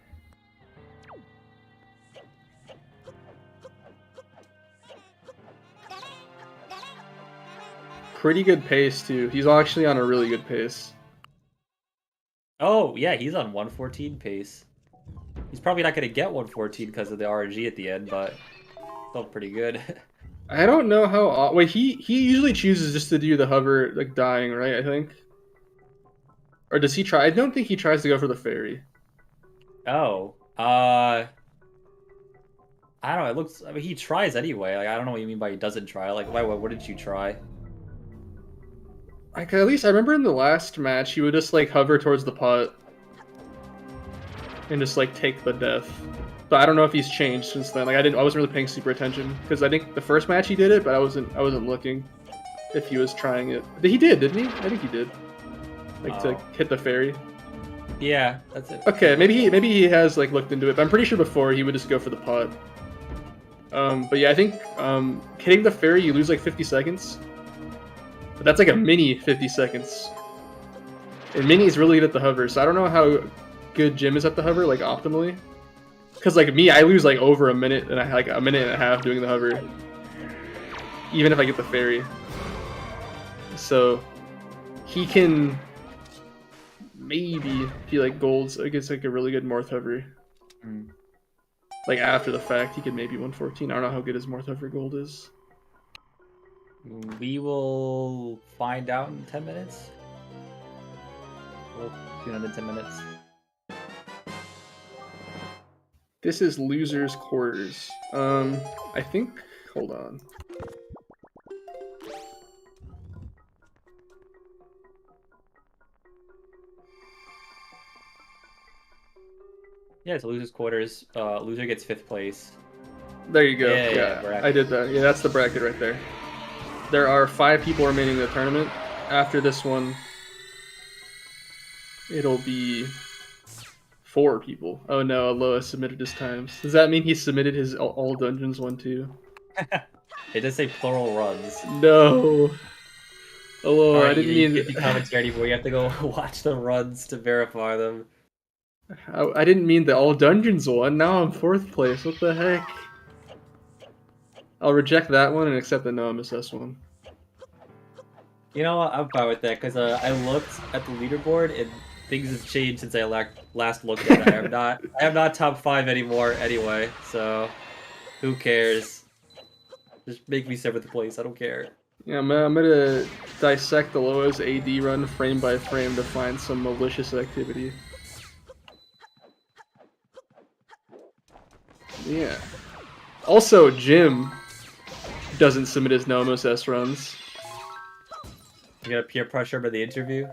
Pretty good pace too. He's actually on a really good pace. Oh, yeah, he's on 114 pace. He's probably not going to get 114 because of the RNG at the end, but still pretty good. I don't know how. Wait, he usually chooses just to do the hover like dying, right? I think. Or does he try? I don't think he tries to go for the fairy. Oh, I don't know. It looks. I mean, he tries anyway. Like, I don't know what you mean by he doesn't try. Like, why? What did you try? Like at least I remember in the last match he would just like hover towards the pot and just like take the death. But I don't know if he's changed since then. Like I wasn't really paying super attention because I think the first match he did it, but I wasn't looking if he was trying it. He did, didn't he? I think he did. Like to hit the fairy. Yeah, that's it. Okay, maybe he has like looked into it, but I'm pretty sure before he would just go for the pot. But yeah, I think hitting the fairy you lose like 50 seconds. But that's like a mini 50 seconds. And mini is really good at the hover, so I don't know how good Jim is at the hover, like optimally. Because like me, I lose like over a minute and a minute and a half doing the hover, even if I get the fairy. So he can maybe if he like golds against like a really good Morth hover. Like after the fact, he could maybe 114. I don't know how good his Morth hover gold is. We will find out in 10 minutes. We'll tune in 10 minutes. This is losers quarters. I think. Hold on. Yeah, it's losers quarters. Loser gets 5th place. There you go. Yeah, I did that. Yeah, that's the bracket right there. There are 5 people remaining in the tournament. After this one, it'll be 4 people. Oh no, Aloha submitted his times. Does that mean he submitted his all dungeons one too? It does say plural runs. No. Aloha, Alright, I didn't you mean. can't do commentary anymore. You have to go watch the runs to verify them. I didn't mean the all dungeons one. Now I'm 4th place. What the heck? I'll reject that one and accept the no MSS one. You know what? I'm fine with that because I looked at the leaderboard and things have changed since I last looked at it. I am not top 5 anymore anyway. So who cares? Just make me 7th place. I don't care. Yeah, I'm gonna dissect Aloha's AD run frame by frame to find some malicious activity. Yeah. Also, Jim doesn't submit his no MSS runs. You got peer pressure by the interview?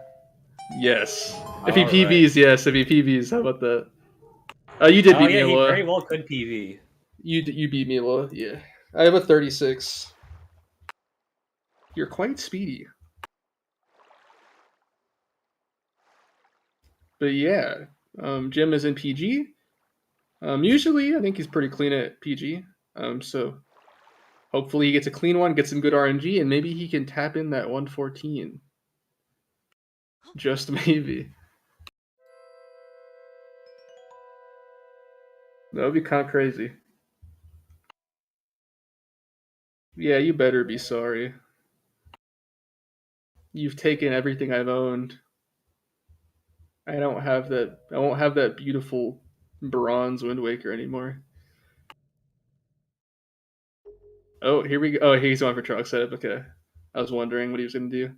Yes. If he PBs, right. Yes. If he PBs, how about that? You did beat me, he Aloha. very well could PV. You beat me, Aloha. Yeah. I have a 36. You're quite speedy. But yeah, Jim is in PG. Usually, I think he's pretty clean at PG. So hopefully he gets a clean one, gets some good RNG, and maybe he can tap in that 114. Just maybe. That would be kind of crazy. Yeah, you better be sorry. You've taken everything I've owned. I don't have that. I won't have that beautiful bronze Wind Waker anymore. Oh, here we go. Oh, he's going for truck setup. Okay. I was wondering what he was going to do.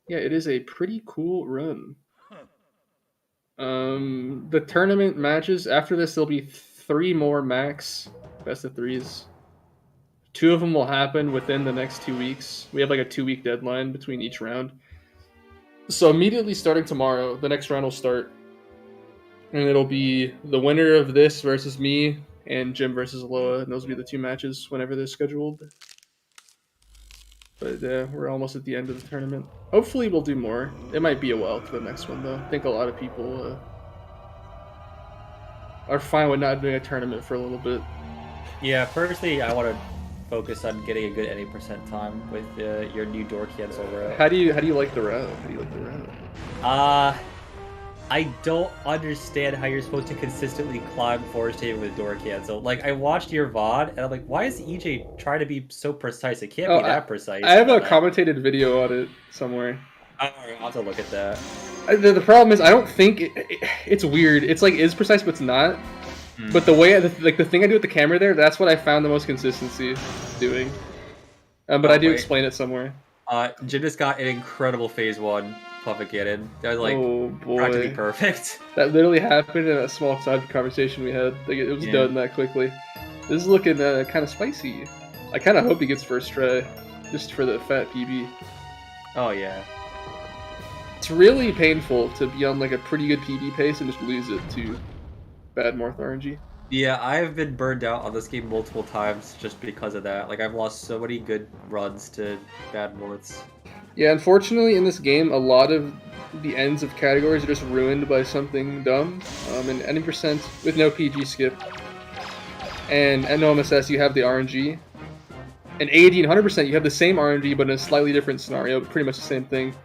Yeah, it is a pretty cool run. The tournament matches after this, there'll be 3 more max best of 3s. 2 of them will happen within the next 2 weeks. We have like a 2-week deadline between each round. So immediately starting tomorrow, the next round will start, and it'll be the winner of this versus me and Jim versus Loa, and those will be the 2 matches whenever they're scheduled. But we're almost at the end of the tournament. Hopefully we'll do more. It might be a while to the next one though. I think a lot of people are fine with not doing a tournament for a little bit. Yeah, firstly, I want to focus on getting a good 80% time with your new door cancel route. How do you like the route? How do you like the route? I don't understand how you're supposed to consistently climb Forest Haven with door cancel. Like, I watched your VOD, and I'm like, why is EJ trying to be so precise? It can't be that precise. I have a commentated video on it somewhere. I'll have to look at that. The problem is, I don't think it's weird. It's like, is precise, but it's not. But the way, like the thing I do with the camera there, that's what I found the most consistency doing. But I do explain it somewhere. Gymnast got an incredible phase 1 puppet cannon. That was like practically perfect. That literally happened in a small side conversation we had. Like, it was done that quickly. This is looking kind of spicy. I kind of hope he gets first try, just for the fat PB. Oh yeah. It's really painful to be on like a pretty good PB pace and just lose it to bad Morph RNG. Yeah, I've been burned out on this game multiple times just because of that. Like, I've lost so many good runs to bad Morths. Yeah, unfortunately in this game, a lot of the ends of categories are just ruined by something dumb. And 90% with no PG skip. And no MSS, you have the RNG. And 80 and 100%, you have the same RNG, but in a slightly different scenario, but pretty much the same thing.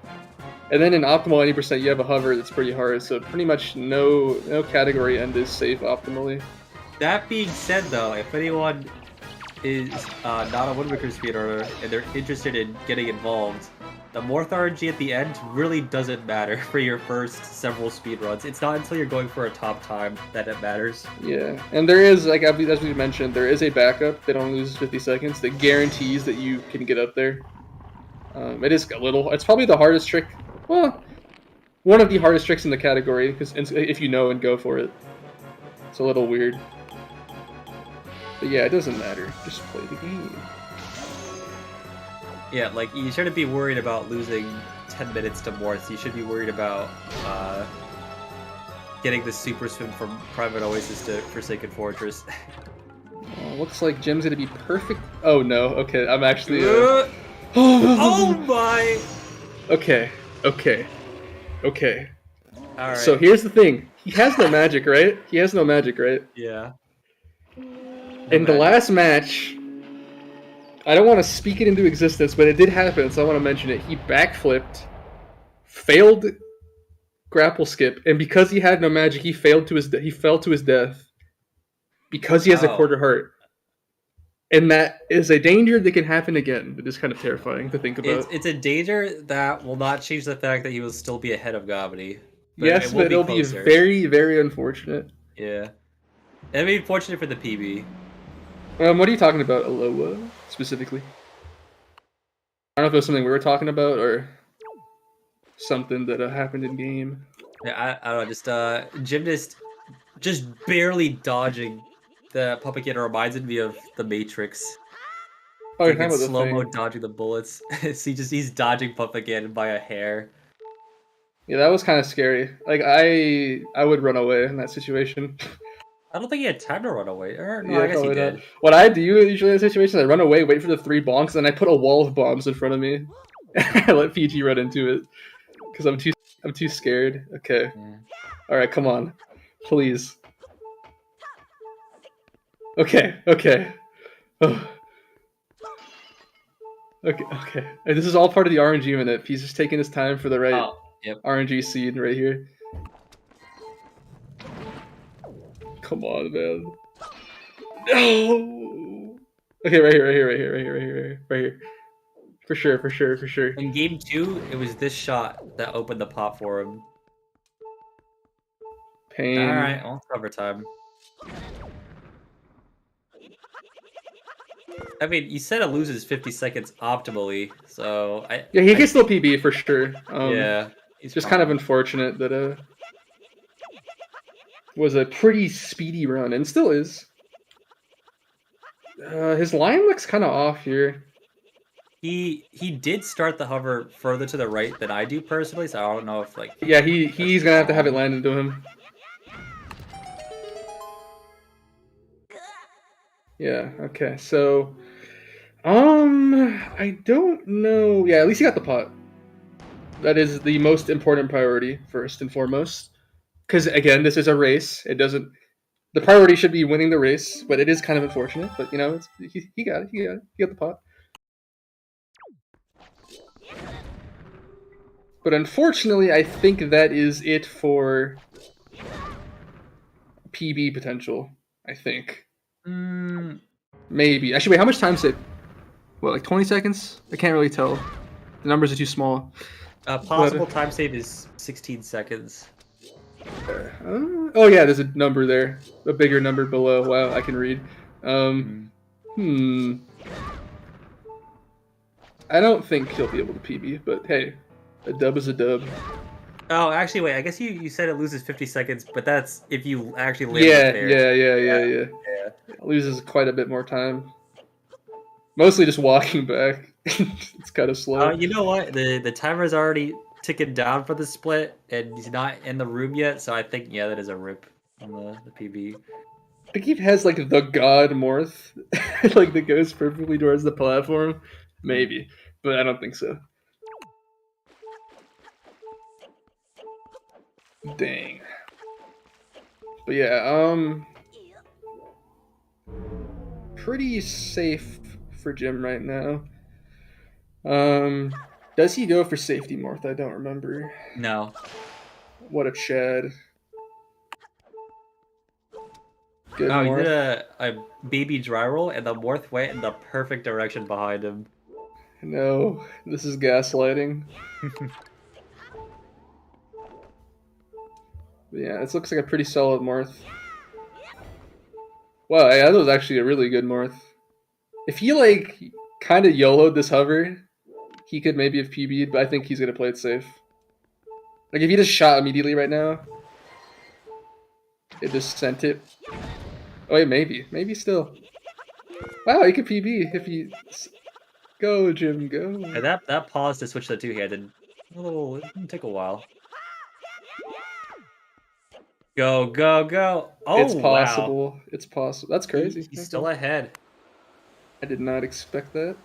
And then in optimal 80%, you have a hover that's pretty hard, so pretty much no category end is safe optimally. That being said, though, if anyone is not a Woodwicker speedrunner and they're interested in getting involved, the Morph RNG at the end really doesn't matter for your first several speedruns. It's not until you're going for a top time that it matters. Yeah, and there is, like as we mentioned, there is a backup that only loses 50 seconds that guarantees that you can get up there. It is it's probably the hardest trick. Well, one of the hardest tricks in the category, because if you know and go for it. It's a little weird. But yeah, it doesn't matter. Just play the game. Yeah, like, you shouldn't be worried about losing 10 minutes to Morth. You should be worried about getting the super swim from Private Oasis to Forsaken Fortress. Looks like Jim's gonna be perfect. Oh no, okay, I'm actually... Oh my! Okay. Alright. So here's the thing. He has no magic, right? He has no magic, right? Yeah. In the last match, I don't want to speak it into existence, but it did happen, so I want to mention it. He backflipped, failed grapple skip, and because he had no magic, he fell to his death because he has a quarter heart. And that is a danger that can happen again. It is kind of terrifying to think about. It's a danger that will not change the fact that he will still be ahead of Gobbity. Yes, but it'll be very, very unfortunate. Yeah. It'll be unfortunate for the PB. What are you talking about, Aloha, specifically? I don't know if it was something we were talking about, or something that happened in game. Yeah, I don't know, just Gymnast just barely dodging the puppet cannon reminded me of the Matrix. Oh, you're like, slow-mo dodging the bullets. So he's dodging puppet cannon by a hair. Yeah, that was kind of scary. Like, I would run away in that situation. I don't think he had time to run away. Or, no, yeah, I guess he did. What I do usually in that situation, I run away, wait for the 3 bonks, and I put a wall of bombs in front of me. I let PG run into it because I'm too scared. Okay. Yeah. All right, come on, please. Okay. Oh. Okay. This is all part of the RNG minute. He's just taking his time for the right RNG seed right here. Come on, man. No. Okay, right here. For sure. In game 2, it was this shot that opened the pot for him. Pain. All right, well, cover time. I mean, you said it loses 50 seconds optimally, so yeah, he can still PB for sure. Yeah, it's just kind of unfortunate that was a pretty speedy run, and still is. His line looks kind of off here. He did start the hover further to the right than I do personally, so I don't know if like. Yeah, he's gonna have to have it land into him. Yeah. Okay. So, I don't know. Yeah, at least he got the pot. That is the most important priority, first and foremost. Because again, this is a race. It doesn't. The priority should be winning the race, but it is kind of unfortunate. But you know, he got it. He got it. He got the pot. But unfortunately, I think that is it for PB potential. I think. Maybe. Actually, wait, how much time is it? What, like 20 seconds? I can't really tell. The numbers are too small. Possible time save is 16 seconds. Oh yeah, there's a number there. A bigger number below. Wow, I can read. I don't think he'll be able to PB, but hey, a dub is a dub. Oh, actually, wait. I guess you said it loses 50 seconds, but that's if you actually land Yeah. It loses quite a bit more time. Mostly just walking back. It's kind of slow. You know what? The timer's already ticking down for the split, and he's not in the room yet, so I think, yeah, that is a rip on the PB. I think he has, like, the god Morph, like, that goes perfectly towards the platform. Maybe, but I don't think so. Dang. But yeah, pretty safe for Jim right now. Does he go for safety Morph? I don't remember. No. What a Chad. Good He Morph. did a baby dry roll, and the Morph went in the perfect direction behind him. No, this is gaslighting. Yeah, this looks like a pretty solid Morph. Wow, yeah, that was actually a really good Morph. If he, like, kind of YOLO'd this hover, he could maybe have PB'd, but I think he's going to play it safe. Like, if he just shot immediately right now, it just sent it. Oh, wait, maybe. Maybe still. Wow, he could PB if he... Go, Jim, go. Yeah, that pause to switch the two-handed, it can take a while. Go, go, go. Oh, it's possible. Wow. It's possible. That's crazy. He's still ahead. I did not expect that.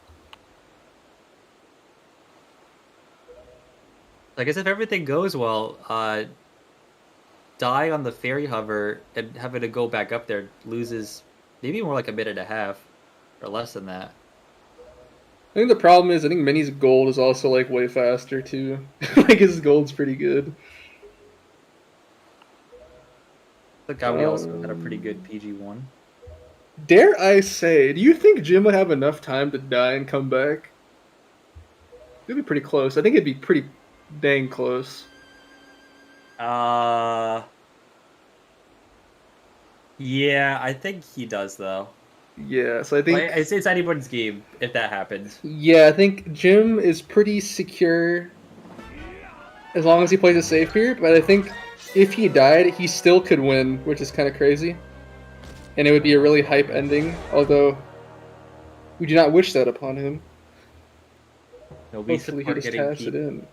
I guess if everything goes well, die on the fairy hover and having to go back up there loses maybe more like a minute and a half or less than that. I think the problem is I think Minnie's gold is also like way faster too. Like his gold's pretty good. The guy we also had a pretty good PG1. Dare I say, do you think Jim would have enough time to die and come back? It'd be pretty close. I think it'd be pretty dang close. Yeah, I think he does though. Yeah, so I think it's anyone's game if that happens. Yeah, I think Jim is pretty secure as long as he plays it safe here, but I think if he died, he still could win, which is kind of crazy. And it would be a really hype ending, although we do not wish that upon him. No, we Hopefully he just taps it in.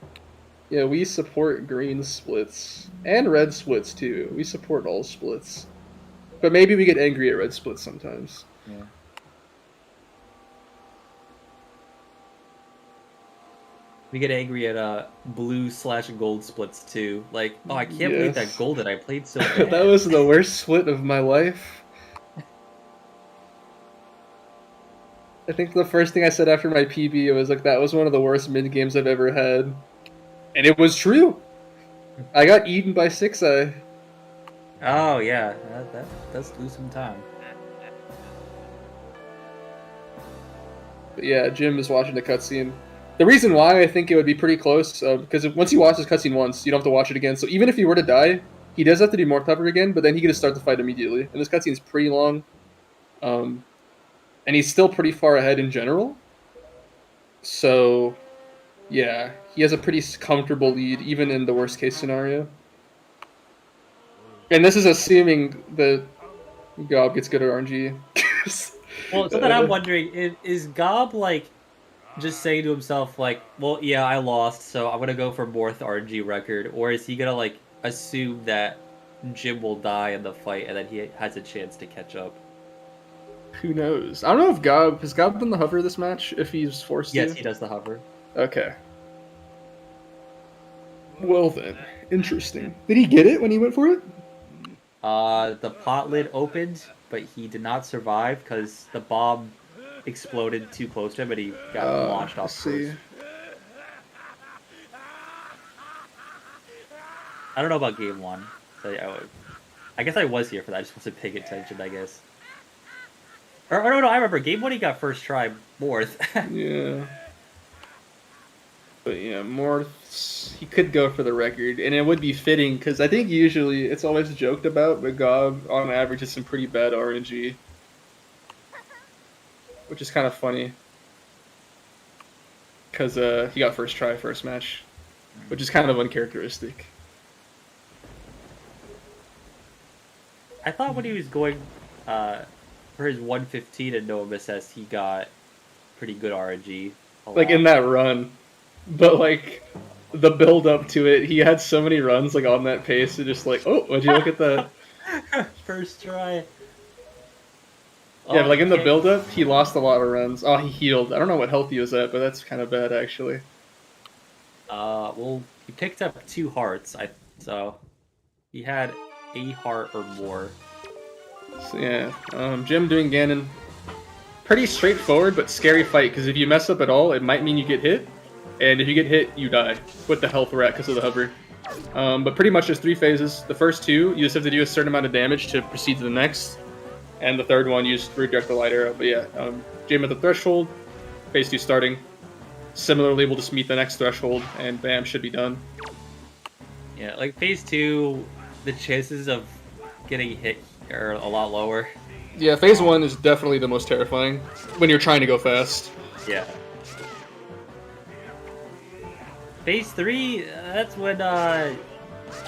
Yeah, we support green splits. And red splits, too. We support all splits. But maybe we get angry at red splits sometimes. Yeah. We get angry at blue/gold splits too. Like, oh, I can't believe that gold that I played so bad. That was the worst split of my life. I think the first thing I said after my PB was like, that was one of the worst mid games I've ever had. And it was true. I got eaten by 6-Eye. Oh yeah, that does lose some time. But yeah, Jim is watching the cutscene. The reason why I think it would be pretty close, because once you watch this cutscene once, you don't have to watch it again. So even if he were to die, he does have to do more cover again, but then he can just start the fight immediately. And this cutscene is pretty long. And he's still pretty far ahead in general. So, yeah, he has a pretty comfortable lead, even in the worst case scenario. And this is assuming that Gob gets good at RNG. Well, something I'm wondering is Gob like just saying to himself like, well, yeah, I lost, so I'm gonna go for more RNG record, or is he gonna like assume that Jim will die in the fight and then he has a chance to catch up? Who knows? I don't know if Gob has Gob done the hover this match. If he's forced Yes, to. he does the hover. Okay. Well then, interesting. Did he get it when he went for it? The pot lid opened, but he did not survive because the bomb exploded too close to him and he got launched Let's off see. course. I don't know about game one. So I guess I was here for that. I just wasn't paying attention, I guess. Or no, I remember game one he got first try Morth. Yeah. But yeah, Morth, he could go for the record, and it would be fitting because I think usually it's always joked about, but Gob on average has some pretty bad RNG, which is kind of funny because he got first try first match, which is kind of uncharacteristic. I thought when he was going for his 115 and no MSS, he got pretty good RNG. Like in that run, but like the build up to it, he had so many runs like on that pace, and just like, oh, would you look at that? First try. Yeah, like in the build up, he lost a lot of runs. Oh, he healed. I don't know what health he was at, but that's kind of bad actually. Well, he picked up 2 hearts. So he had a heart or more. So yeah, Jim doing Ganon. Pretty straightforward, but scary fight, because if you mess up at all, it might mean you get hit. And if you get hit, you die with the health we're at because of the hover. But pretty much there's 3 phases. The first 2, you just have to do a certain amount of damage to proceed to the next. And the third one, you just redirect the light arrow. But yeah, Jim at the threshold, phase 2 starting. Similarly, we'll just meet the next threshold, and bam, should be done. Yeah, like phase 2, the chances of getting hit are a lot lower. Yeah, phase 1 is definitely the most terrifying when you're trying to go fast. Yeah. Phase 3, that's when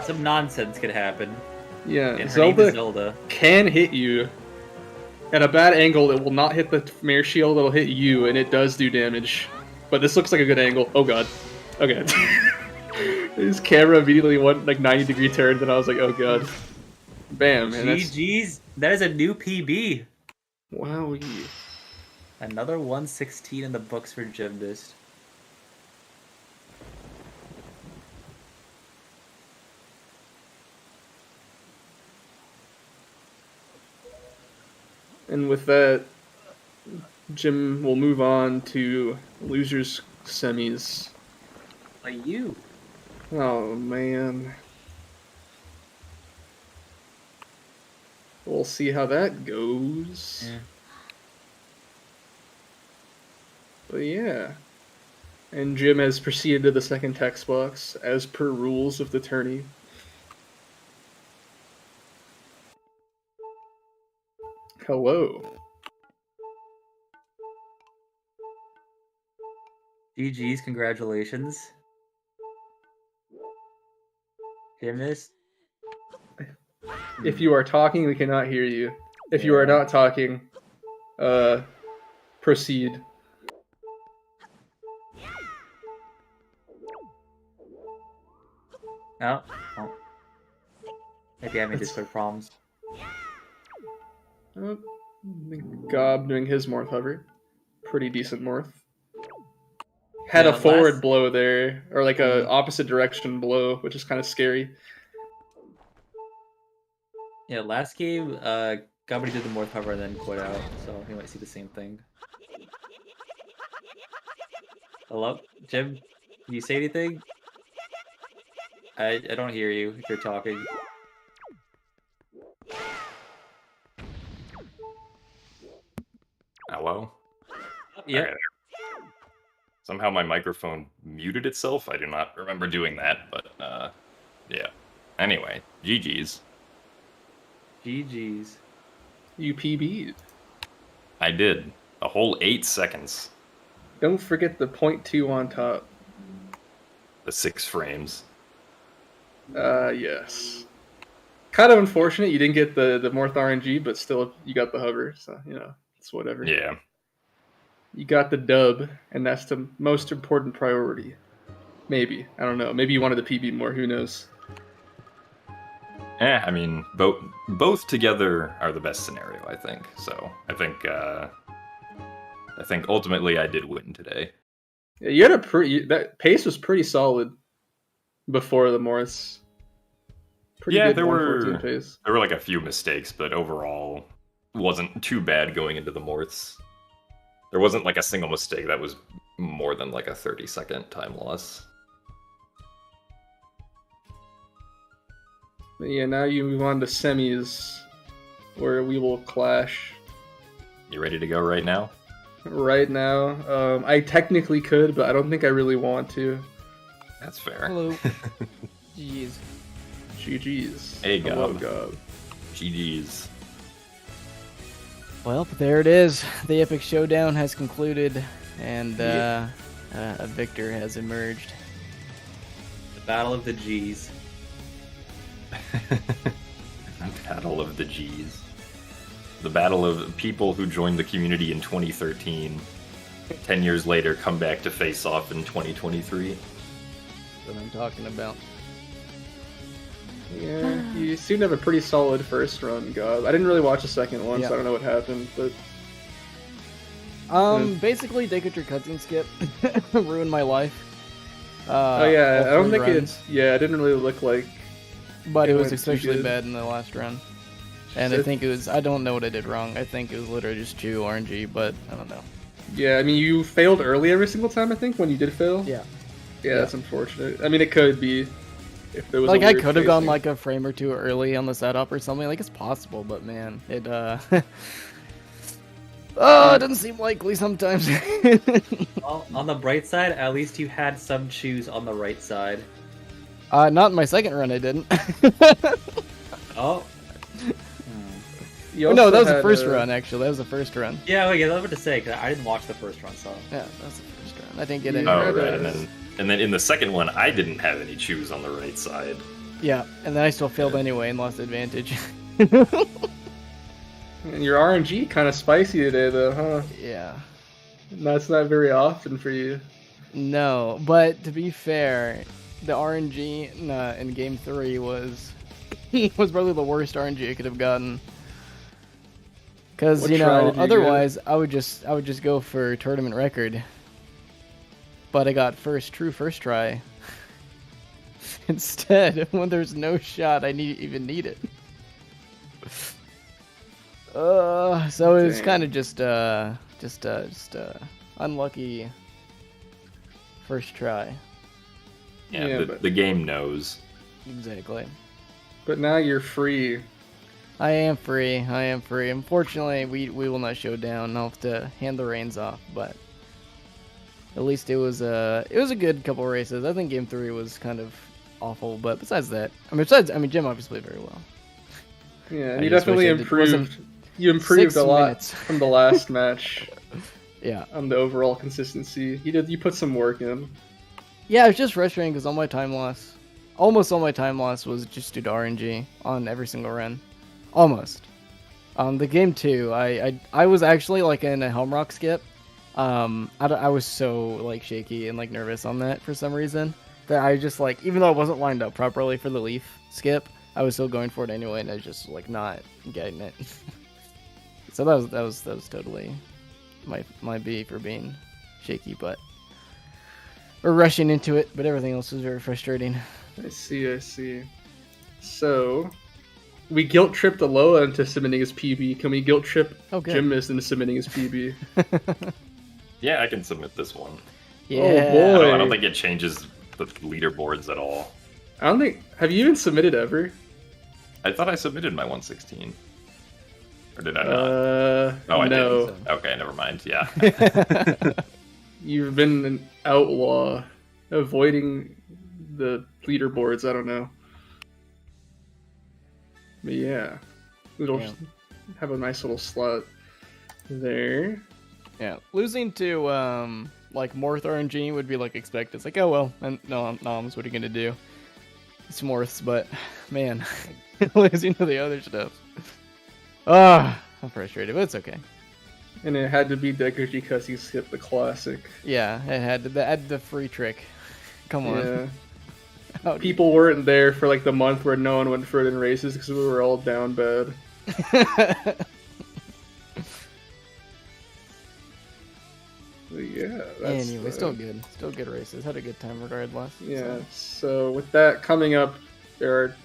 some nonsense could happen. Yeah, Zelda can hit you at a bad angle. It will not hit the mirror shield, it'll hit you, and it does do damage. But this looks like a good angle. Oh god. Okay. His camera immediately went like 90-degree turn, and I was like, oh god. Bam. And GG's. That is a new PB. Wowie. Another 116 in the books for Gymnast. And with that, Jim will move on to losers semis. Like you. Oh man. We'll see how that goes. Yeah. But yeah. And Jim has proceeded to the second text box as per rules of the tourney. Hello. GG's, congratulations. Gymnast. If you are talking, we cannot hear you. If you are not talking, proceed. No? Oh. Maybe I'm having Discord problems. Oh, Gob doing his Morth hover. Pretty decent Morth. Had a forward blow there, or like a opposite direction blow, which is kind of scary. Yeah, last game, Gobbity did the Morth hover and then quit out, so he might see the same thing. Hello? Jim? Can you say anything? I don't hear you if you're talking. Hello? Yeah. Right. Somehow my microphone muted itself. I do not remember doing that, but yeah. Anyway, GG's. GG's. You PB'd. I did. A whole 8 seconds. Don't forget the 0.2 on top. The 6 frames. Yes. kind of unfortunate you didn't get the Morth RNG, but still you got the hover, so it's whatever. Yeah. You got the dub, and that's the most important priority. Maybe, I don't know. Maybe you wanted the PB more. Who knows? I mean, both together are the best scenario, I think. So I think ultimately I did win today. Yeah, you had that pace was pretty solid before the Morris. Pretty good there 114 pace. were like a few mistakes, but overall wasn't too bad going into the Morths. There wasn't like a single mistake that was more than like a 30-second time loss. But yeah, now you move on to semis, where we will clash. You ready to go right now? Right now, I technically could, but I don't think I really want to. That's fair. Hello. Jeez. GG's. Hey, Hello, Gob. Gob. GG's. Well, there it is. The epic showdown has concluded, and a victor has emerged. The Battle of the G's. The Battle of the G's. The battle of people who joined the community in 2013. 10 years later, come back to face off in 2023. That's what I'm talking about. Yeah, you seem to have a pretty solid first run, Gob. I didn't really watch the second one, Yeah. so I don't know what happened, but... Basically, Decatur cutscene skip ruined my life. oh yeah, I all don't three think runs. it didn't really look like... But it it was went too especially good. bad in the last run. And So- I think it was, I don't know what I did wrong. I think it was literally just Chew RNG, but I don't know. Yeah, I mean, you failed early every single time, I think, when you did fail. Yeah. Yeah, that's unfortunate. I mean, it could be if there was Like, a I weird could have gone pacing. like a frame or two early on the setup or something. Like, it's possible, but man, it, it doesn't seem likely sometimes. Well, on the bright side, at least you had some chews on the right side. Not in my second run, I didn't. Oh. You No, also that was the had, first run, actually. That was the first run. Yeah, okay, I was about to say, because I didn't watch the first run, so... Yeah, that was the first run. I didn't get any. Yeah. Oh, Yeah, right. And then in the second one, I didn't have any chews on the right side. Yeah, and then I still failed anyway and lost advantage. And your RNG kind of spicy today, though, huh? Yeah. That's not very often for you. No, but to be fair, the RNG in Game 3 was probably the worst RNG I could have gotten. Because, What you try know, did you get? otherwise I would just go for tournament record. But I got true first try. Instead, when there's no shot I even need it. So it was Dang. kind of just unlucky first try. Yeah, Yeah, the, but- the game knows. Exactly. But now you're free. I am free. Unfortunately, we will not show down. I'll have to hand the reins off, but at least it was a good couple races. I think Game 3 was kind of awful, but besides that, Jim obviously played very well. Yeah, and I you just wish definitely I wasn't improved. You improved 6 a lot minutes. from the last match Yeah. on the overall consistency. You put some work in. Yeah, it's just frustrating because almost all my time loss was just due to RNG on every single run. Almost. The game 2, I was actually like in a Helm Rock skip. I was so like shaky and like nervous on that for some reason that I just like, even though I wasn't lined up properly for the leaf skip, I was still going for it anyway, and I was just like not getting it. So that was totally my B for being shaky, but we're rushing into it. But everything else was very frustrating. I see. So, we guilt tripped Aloha into submitting his PB. Can we guilt trip Oh, good. Gymnast into submitting his PB? Yeah, I can submit this one. Yeah. boy. I don't think it changes the leaderboards at all. I don't think. Have you even submitted ever? I thought I submitted my 116. Or did I not? Oh, I no. didn't. Okay, never mind. Yeah. You've been an outlaw, avoiding the leaderboards. I don't know. But yeah, it'll Yeah. have a nice little slot there. Yeah, losing to like Morth RNG would be like expected. It's like, oh well, and no, what are you gonna do? Smorths, but man, losing to the other stuff. I'm frustrated, but it's okay. And it had to be Deckers because he skipped the classic. Yeah, it had the free trick. Come on. Yeah. People weren't there for like the month where no one went for it in races because we were all down bad. Yeah, that's anyway, still good races. Had a good time regardless. Yeah. So with that coming up, there are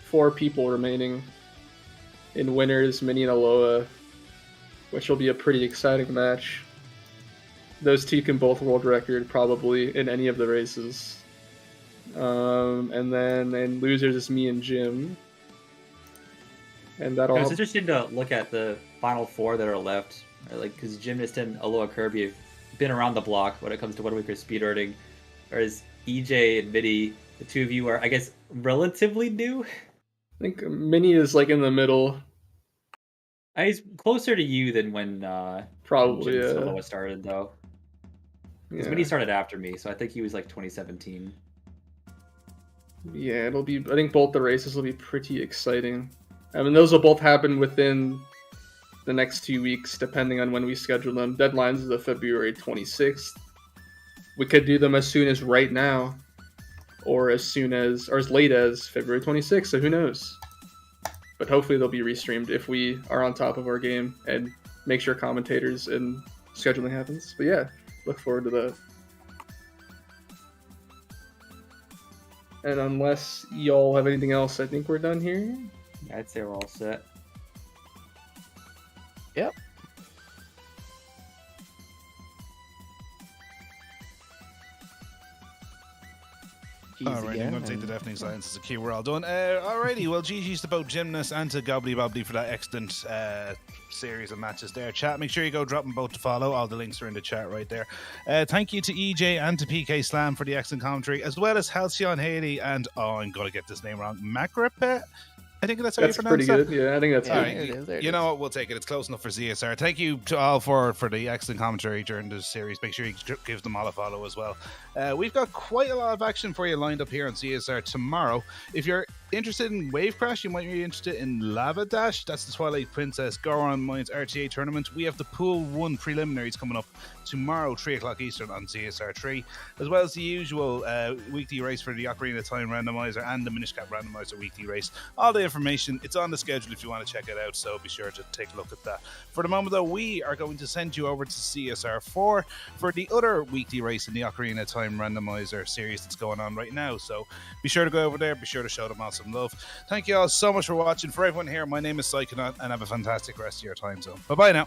4 people remaining in winners, Mini and Aloha, which will be a pretty exciting match. Those 2 can both world record probably in any of the races. And then in losers is me and Jim. And that'll. It's interesting to look at the final 4 that are left, like because Gymnast and Aloha Kirby have been around the block when it comes to WaveCrash speedrunning, whereas EJ and Mini, the 2 of you are, I guess, relatively new. I think Mini is like in the middle. He's closer to you than when Probably Jim Aloha started, though. Because Mini started after me, so I think he was like 2017. Yeah, it'll be. I think both the races will be pretty exciting. I mean, those will both happen within the next 2 weeks, depending on when we schedule them. Deadlines is the February 26th. We could do them as soon as right now, or as late as February 26th. So who knows? But hopefully they'll be restreamed if we are on top of our game and make sure commentators and scheduling happens. But yeah, look forward to that. And unless y'all have anything else, I think we're done here. I'd say we're all set. Yep. Alrighty, I'm going to take the deafening silence as a cue. We're all done. Alrighty, well, GG's to both Gymnast and to gobbitybobbity for that excellent series of matches there. Chat, make sure you go drop them both to follow. All the links are in the chat right there. Thank you to EJ and to PK Slam for the excellent commentary, as well as Halcyon Haley and, I'm going to get this name wrong, Macrape? I think that's how you pronounce pretty that. Good. Yeah, I think that's all good. Right. You know what? We'll take it. It's close enough for ZSR. Thank you to all for the excellent commentary during this series. Make sure you give them all a follow as well. We've got quite a lot of action for you lined up here on ZSR tomorrow. If you're interested in WaveCrash, you might be interested in Lava Dash. That's the Twilight Princess Goron Mines RTA tournament. We have the Pool 1 preliminaries coming up tomorrow, 3 o'clock Eastern on ZSR 3, as well as the usual weekly race for the Ocarina of Time randomizer and the Minish Cap randomizer weekly race. All the information, it's on the schedule if you want to check it out, so be sure to take a look at that. For the moment, though, we are going to send you over to CSR 4 for the other weekly race in the Ocarina of Time randomizer series that's going on right now, so be sure to go over there, be sure to show them all some love. Thank you all so much for watching. For everyone here, my name is Psychonaut, and have a fantastic rest of your time zone. Bye-bye now.